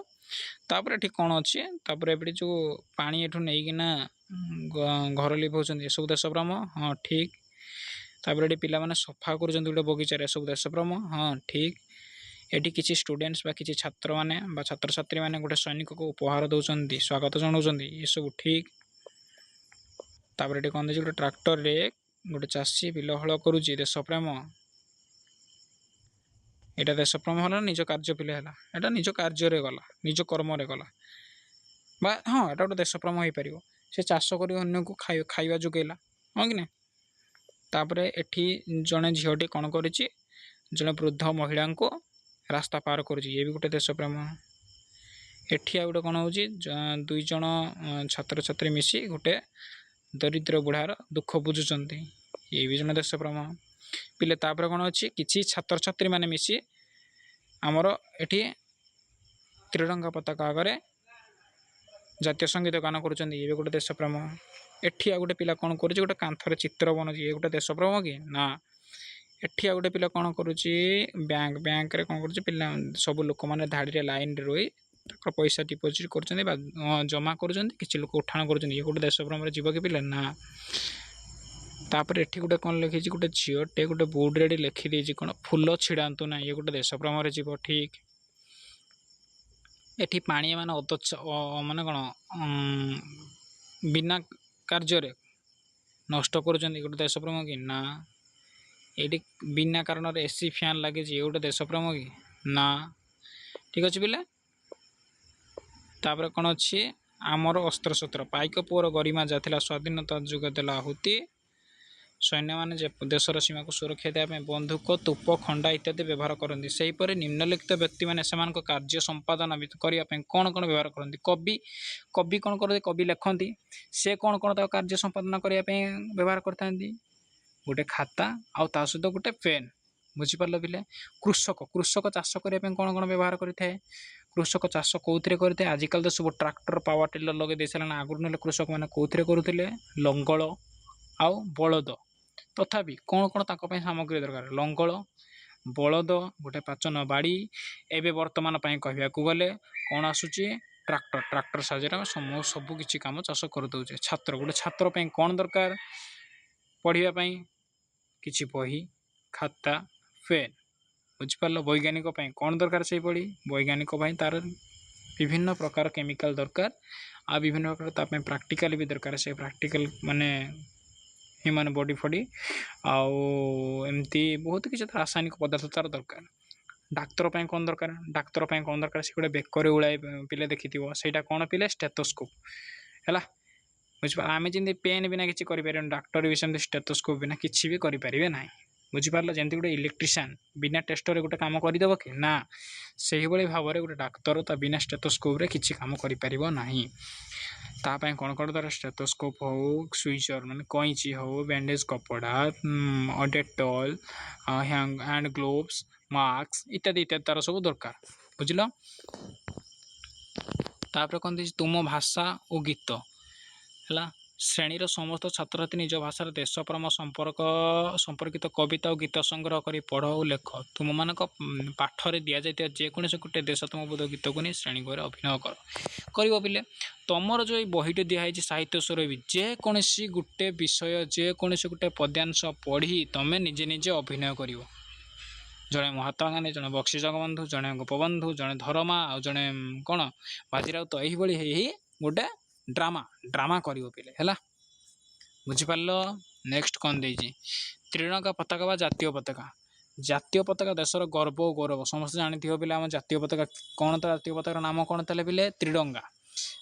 ତାପରେ ଏଠି କ'ଣ ଅଛି, ତାପରେ ଏପଟେ ଯେଉଁ ପାଣି ଏଠୁ ନେଇକିନା ଘର ଲିଭଉଛନ୍ତି ଏସବୁ ଦେଶପ୍ରେମ, ହଁ ଠିକ୍। ତାପରେ ଏଠି ପିଲାମାନେ ସଫା କରୁଛନ୍ତି ଗୋଟେ ବଗିଚାରେ, ଏସବୁ ଦେଶପ୍ରେମ, ହଁ ଠିକ୍। ଏଠି କିଛି ଷ୍ଟୁଡେଣ୍ଟସ୍ ବା କିଛି ଛାତ୍ରମାନେ ବା ଛାତ୍ରଛାତ୍ରୀମାନେ ଗୋଟେ ସୈନିକକୁ ଉପହାର ଦେଉଛନ୍ତି, ସ୍ୱାଗତ ଜଣାଉଛନ୍ତି, ଏସବୁ ଠିକ୍। ତାପରେ ଏଠି କ'ଣ ଦେଇଛି, ଗୋଟେ ଟ୍ରାକ୍ଟରରେ ଗୋଟେ ଚାଷୀ ବିଲ ହଳ କରୁଛି, ଦେଶପ୍ରେମ। ଏଇଟା ଦେଶପ୍ରେମ ହେଲା, ନିଜ କାର୍ଯ୍ୟ ପିଲେ ହେଲା, ଏଇଟା ନିଜ କାର୍ଯ୍ୟରେ ଗଲା, ନିଜ କର୍ମରେ ଗଲା, ବା ହଁ ଏଇଟା ଗୋଟେ ଦେଶପ୍ରେମ ହେଇପାରିବ। ସେ ଚାଷ କରି ଅନ୍ୟକୁ ଖାଇବା ଯୋଗେଇଲା, ହଁ କି ନା। ତାପରେ ଏଠି ଜଣେ ଝିଅଟି କ'ଣ କରିଛି, ଜଣେ ବୃଦ୍ଧ ମହିଳାଙ୍କୁ ରାସ୍ତା ପାର କରୁଛି, ଇଏ ବି ଗୋଟେ ଦେଶପ୍ରେମ। ଏଠି ଆଉ ଗୋଟେ କ'ଣ ହେଉଛି, 2 ଜଣ ଛାତ୍ରଛାତ୍ରୀ ମିଶି ଗୋଟେ ଦରିଦ୍ର ବୁଢ଼ାର ଦୁଃଖ ବୁଝୁଛନ୍ତି, ଇଏ ବି ଜଣେ ଦେଶପ୍ରେମ ପିଲେ। ତାପରେ କ'ଣ ଅଛି, କିଛି ଛାତ୍ରଛାତ୍ରୀମାନେ ମିଶି ଆମର ଏଠି ତ୍ରିରଙ୍ଗା ପତାକା ଆଗରେ ଜାତୀୟ ସଙ୍ଗୀତ ଗାନ କରୁଛନ୍ତି, ଇଏ ବି ଗୋଟେ ଦେଶପ୍ରେମ। ଏଠି ଆଉ ଗୋଟେ ପିଲା କ'ଣ କରୁଛି, ଗୋଟେ କାନ୍ଥରେ ଚିତ୍ର ବନଉଛି, ଇଏ ଗୋଟେ ଦେଶପ୍ରେମ କି ନା। ଏଠି ଆଉ ଗୋଟେ ପିଲା କ'ଣ କରୁଛି, ବ୍ୟାଙ୍କରେ କ'ଣ କରୁଛି, ପିଲା ସବୁ ଲୋକମାନେ ଧାଡ଼ିରେ ଲାଇନରେ ରହି ତାଙ୍କର ପଇସା ଡିପୋଜିଟ୍ କରୁଛନ୍ତି ବା ଜମା କରୁଛନ୍ତି, କିଛି ଲୋକ ଉଠାଣ କରୁଛନ୍ତି, ଇଏ ଗୋଟେ ଦେଶପ୍ରେମରେ ଯିବ କି ପିଲା ନା। ତାପରେ ଏଠି ଗୋଟେ କ'ଣ ଲେଖିଛି, ଗୋଟେ ଝିଅଟେ ଗୋଟେ ବୋର୍ଡ଼ରେ ଏଠି ଲେଖିଦେଇଛି କ'ଣ, ଫୁଲ ଛିଡ଼ାନ୍ତୁ ନାହିଁ, ଇଏ ଗୋଟେ ଦେଶପ୍ରେମରେ ଯିବ, ଠିକ୍। ଏଠି ପାଣି ମାନେ ମାନେ କ'ଣ ବିନା କାର୍ଯ୍ୟରେ ନଷ୍ଟ କରୁଛନ୍ତି, ଗୋଟେ ଦେଶପ୍ରେମ କି ନା। ଏଇଠି ବିନା କାରଣରେ ଏସି ଫ୍ୟାନ୍ ଲାଗିଛି, ଇଏ ଗୋଟେ ଦେଶପ୍ରେମ କି ନା। ଠିକ୍ ଅଛି ପିଲା। ତାପରେ କ'ଣ ଅଛି, ଆମର ଅସ୍ତ୍ରଶସ୍ତ୍ର, ପାଇକ ପୁଅର ଗରିମା ଯାହା ଥିଲା, ସ୍ୱାଧୀନତା ଯୁଗ ଦେଲା ଆହୁତି, ସୈନ୍ୟମାନେ ଯେ ଦେଶର ସୀମାକୁ ସୁରକ୍ଷା ଦେବା ପାଇଁ ବନ୍ଧୁକ, ତୋପ, ଖଣ୍ଡା ଇତ୍ୟାଦି ବ୍ୟବହାର କରନ୍ତି। ସେହିପରି ନିମ୍ନଲିଖିତ ବ୍ୟକ୍ତିମାନେ ସେମାନଙ୍କ କାର୍ଯ୍ୟ ସମ୍ପାଦନ କରିବା ପାଇଁ କ'ଣ କ'ଣ ବ୍ୟବହାର କରନ୍ତି। କବି କ'ଣ କରନ୍ତି, କବି ଲେଖନ୍ତି, ସେ କ'ଣ ତାଙ୍କ କାର୍ଯ୍ୟ ସମ୍ପାଦନ କରିବା ପାଇଁ ବ୍ୟବହାର କରିଥାନ୍ତି, ଗୋଟେ ଖାତା ଆଉ ତା ସହିତ ଗୋଟେ ପେନ୍, ବୁଝିପାରିଲ ପିଲେ। କୃଷକ ଚାଷ କରିବା ପାଇଁ କ'ଣ ବ୍ୟବହାର କରିଥାଏ, କୃଷକ ଚାଷ କେଉଁଥିରେ କରିଥାଏ, ଆଜିକାଲି ତ ସବୁ ଟ୍ରାକ୍ଟର ପାୱାର ଟିଲର ଲଗାଇ ଦେଇସାରିଲାଣି, ଆଗରୁ ନେଲେ କୃଷକମାନେ କେଉଁଥିରେ କରୁଥିଲେ, ଲଙ୍ଗଳ ଆଉ ବଳଦ। ତଥାପି କ'ଣ ତାଙ୍କ ପାଇଁ ସାମଗ୍ରୀ ଦରକାର, ଲଙ୍ଗଳ, ବଳଦ, ଗୋଟେ ପାଚନ ବାଡ଼ି। ଏବେ ବର୍ତ୍ତମାନ ପାଇଁ କହିବାକୁ ଗଲେ କ'ଣ ଆସୁଛି, ଟ୍ରାକ୍ଟର ସାହାଯ୍ୟରେ ଆମେ ସବୁ କିଛି କାମ ଚାଷ କରିଦେଉଛେ। ଗୋଟେ ଛାତ୍ର ପାଇଁ କ'ଣ ଦରକାର, ପଢ଼ିବା ପାଇଁ କିଛି ବହି, ଖାତା, ପେନ୍, ବୁଝିପାରିଲ। ବୈଜ୍ଞାନିକ ପାଇଁ କ'ଣ ଦରକାର, ସେଇଭଳି ବୈଜ୍ଞାନିକ ପାଇଁ ତା'ର ବିଭିନ୍ନ ପ୍ରକାର କେମିକାଲ ଦରକାର, ଆଉ ବିଭିନ୍ନ ପ୍ରକାର ତା ପାଇଁ ପ୍ରାକ୍ଟିକାଲ ବି ଦରକାର। ସେ ପ୍ରାକ୍ଟିକାଲ ମାନେ ହ୍ୟୁମାନ ବଡ଼ି ଆଉ ଏମିତି ବହୁତ କିଛି ରାସାୟନିକ ପଦାର୍ଥ ତା'ର ଦରକାର। ଡାକ୍ତର ପାଇଁ କ'ଣ ଦରକାର, ସେ ଗୋଟେ ବେକରେ ଉଳାଇ ପିଲେ ଦେଖିଥିବ, ସେଇଟା କ'ଣ ପିଲେ, ଷ୍ଟେଥୋସ୍କୋପ୍ ହେଲା, ବୁଝିପାରିଲ। ଆମେ ଯେମିତି ପେନ୍ ବିନା କିଛି କରିପାରିବାନି, ଡାକ୍ତର ବି ସେମିତି ଷ୍ଟେଥୋସ୍କୋପ୍ ବିନା କିଛି ବି କରିପାରିବେ ନାହିଁ, ବୁଝିପାରିଲ। ଯେମିତି ଗୋଟେ ଇଲେକ୍ଟ୍ରିସିଆନ୍ ବିନା ଟେଷ୍ଟରେ ଗୋଟେ କାମ କରିଦେବ କି ନା, ସେହିଭଳି ଭାବରେ ଗୋଟେ ଡାକ୍ତର ତା ବିନା ଷ୍ଟେଥୋସ୍କୋପ୍ରେ କିଛି କାମ କରିପାରିବ ନାହିଁ। ତା ପାଇଁ କ'ଣ ଦରକାର, ଷ୍ଟେଥୋସ୍କୋପ୍ ହଉ, ସୁଇଚର୍ ମାନେ କଇଁଚି ହଉ, ବ୍ୟାଣ୍ଡେଜ୍ କପଡ଼ା, ଡେଟଲ୍, ହ୍ୟାଣ୍ଡ ଗ୍ଲୋଭ୍ସ, ମାସ୍କ ଇତ୍ୟାଦି ତା'ର ସବୁ ଦରକାର, ବୁଝିଲ। ତାପରେ କ'ଣ ଦେଇଛି, ତୁମ ଭାଷା ଓ ଗୀତ ହେଲା। ଶ୍ରେଣୀର ସମସ୍ତ ଛାତ୍ରଛାତ୍ରୀ ନିଜ ଭାଷାର ଦେଶପ୍ରେମ ସମ୍ପର୍କିତ କବିତା ଓ ଗୀତ ସଂଗ୍ରହ କରି ପଢ଼ ଓ ଲେଖ। ତୁମମାନଙ୍କ ପାଠରେ ଦିଆଯାଇଥିବା ଯେକୌଣସି ଗୋଟେ ଦେଶାତ୍ମବୋଧ ଗୀତକୁ ନେଇ ଶ୍ରେଣୀ ଘରେ ଅଭିନୟ କରିବ ପିଲେ। ତମର ଯେଉଁ ଏଇ ବହିଟି ଦିଆହେଇଛି ସାହିତ୍ୟ ସ୍ୱରୂପ, ଯେକୌଣସି ଗୋଟେ ବିଷୟ, ଯେକୌଣସି ଗୋଟେ ପଦ୍ୟାଂଶ ପଢ଼ି ତମେ ନିଜେ ଅଭିନୟ କରିବ। ଜଣେ ମହାତ୍ମା ଗାନ୍ଧୀ, ଜଣେ ବକ୍ସି ଜଗବନ୍ଧୁ, ଜଣେ ଗୋପବନ୍ଧୁ, ଜଣେ ଧରମା ଆଉ ଜଣେ କ'ଣ ବାଜିରାଉତ, ଏହିଭଳି ହେଇ ଗୋଟେ ଡ୍ରାମା କରିବ ପିଲେ ହେଲା, ବୁଝିପାରିଲ। ନେକ୍ସଟ କ'ଣ ଦେଇଛି, ତ୍ରିରଙ୍ଗା ପତାକା ବା ଜାତୀୟ ପତାକା ଦେଶର ଗର୍ବ ଓ ଗୌରବ। ସମସ୍ତେ ଜାଣିଥିବ ପିଲେ ଆମ ଜାତୀୟ ପତାକା କ'ଣ, ତ ଜାତୀୟ ପତାକାର ନାମ କ'ଣ ଥିଲା ପିଲେ, ତ୍ରିରଙ୍ଗା।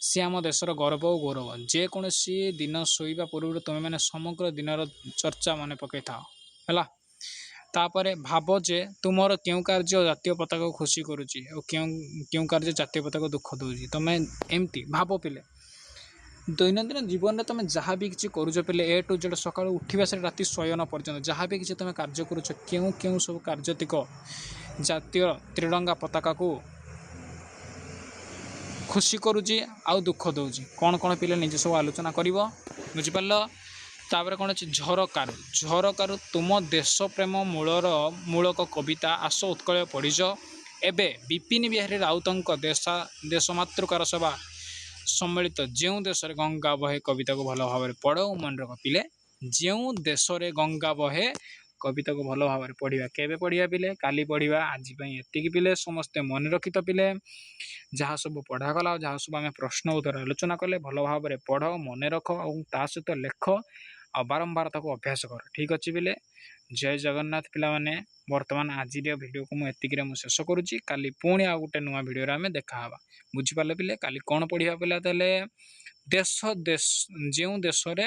ସିଏ ଆମ ଦେଶର ଗର୍ବ ଓ ଗୌରବ। ଯେକୌଣସି ଦିନ ଶୋଇବା ପୂର୍ବରୁ ତୁମେମାନେ ସମଗ୍ର ଦିନର ଚର୍ଚ୍ଚା ମନେ ପକାଇଥାଅ ହେଲା। ତାପରେ ଭାବ ଯେ ତୁମର କେଉଁ କାର୍ଯ୍ୟ ଜାତୀୟ ପତାକାକୁ ଖୁସି କରୁଛି ଆଉ କେଉଁ କାର୍ଯ୍ୟ ଜାତୀୟ ପତାକାକୁ ଦୁଃଖ ଦେଉଛି। ତମେ ଏମିତି ଭାବ ପିଲେ, ଦୈନନ୍ଦିନ ଜୀବନରେ ତୁମେ ଯାହା ବି କିଛି କରୁଛ ପିଲେ, A to Z ସକାଳୁ ଉଠିବା ସାରି ରାତି ଶୟନ ପର୍ଯ୍ୟନ୍ତ ଯାହା ବି କିଛି ତୁମେ କାର୍ଯ୍ୟ କରୁଛ, କେଉଁ ସବୁ କାର୍ଯ୍ୟତିକ ଜାତୀୟ ତ୍ରିରଙ୍ଗା ପତାକାକୁ ଖୁସି କରୁଛି ଆଉ ଦୁଃଖ ଦେଉଛି, କ'ଣ ପିଲେ ନିଜେ ସବୁ ଆଲୋଚନା କରିବ, ବୁଝିପାରିଲ। ତାପରେ କ'ଣ ଅଛି ଝରକାରୁ ଝରକାରୁ ତୁମ ଦେଶ ପ୍ରେମ ମୂଳକ କବିତା ଆସ ଉତ୍କଳ ପଢ଼ିଛ। ଏବେ ବିପିନ ବିହାରୀ ରାଉତଙ୍କ ଦେଶ ମାତୃକାର ସଭା ସମ୍ମିଳିତ ଯେଉଁ ଦେଶରେ ଗଙ୍ଗା ବହେ କବିତାକୁ ଭଲ ଭାବରେ ପଢ଼ ଓ ମନେ ରଖ। ପିଲେ ଯେଉଁ ଦେଶରେ ଗଙ୍ଗା ବହେ କବିତାକୁ ଭଲ ଭାବରେ ପଢ଼ିବା। କେବେ ପଢ଼ିବା ପିଲେ? କାଲି ପଢ଼ିବା। ଆଜି ପାଇଁ ଏତିକି ପିଲେ ସମସ୍ତେ ମନେ ରଖିତ ପିଲେ। ଯାହା ସବୁ ପଢ଼ାଗଲା ଆଉ ଯାହା ସବୁ ଆମେ ପ୍ରଶ୍ନ ଉତ୍ତର ଆଲୋଚନା କଲେ ଭଲ ଭାବରେ ପଢ଼, ମନେ ରଖ ଆଉ ତା ସହିତ ଲେଖ ଆଉ ବାରମ୍ବାର ତାକୁ ଅଭ୍ୟାସ କର। ଠିକ୍ ଅଛି ପିଲେ। ଜୟ ଜଗନ୍ନାଥ ପିଲାମାନେ। ବର୍ତ୍ତମାନ ଆଜିର ଭିଡ଼ିଓକୁ ମୁଁ ଏତିକିରେ ଶେଷ କରୁଛି। କାଲି ପୁଣି ଆଉ ଗୋଟେ ନୂଆ ଭିଡ଼ିଓରେ ଆମେ ଦେଖାହେବା। ବୁଝିପାରିଲେ ପିଲେ? କାଲି କ'ଣ ପଢ଼ିବା ପିଲା? ତାହେଲେ ଯେଉଁ ଦେଶରେ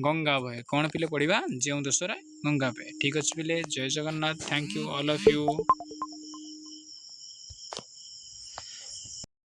ଗଙ୍ଗା ବହେ। କ'ଣ ପିଲେ ପଢ଼ିବା? ଯେଉଁ ଦେଶରେ ଗଙ୍ଗା ବହେ। ଠିକ୍ ଅଛି ପିଲେ। Jay Jagannath. Thank you all of you.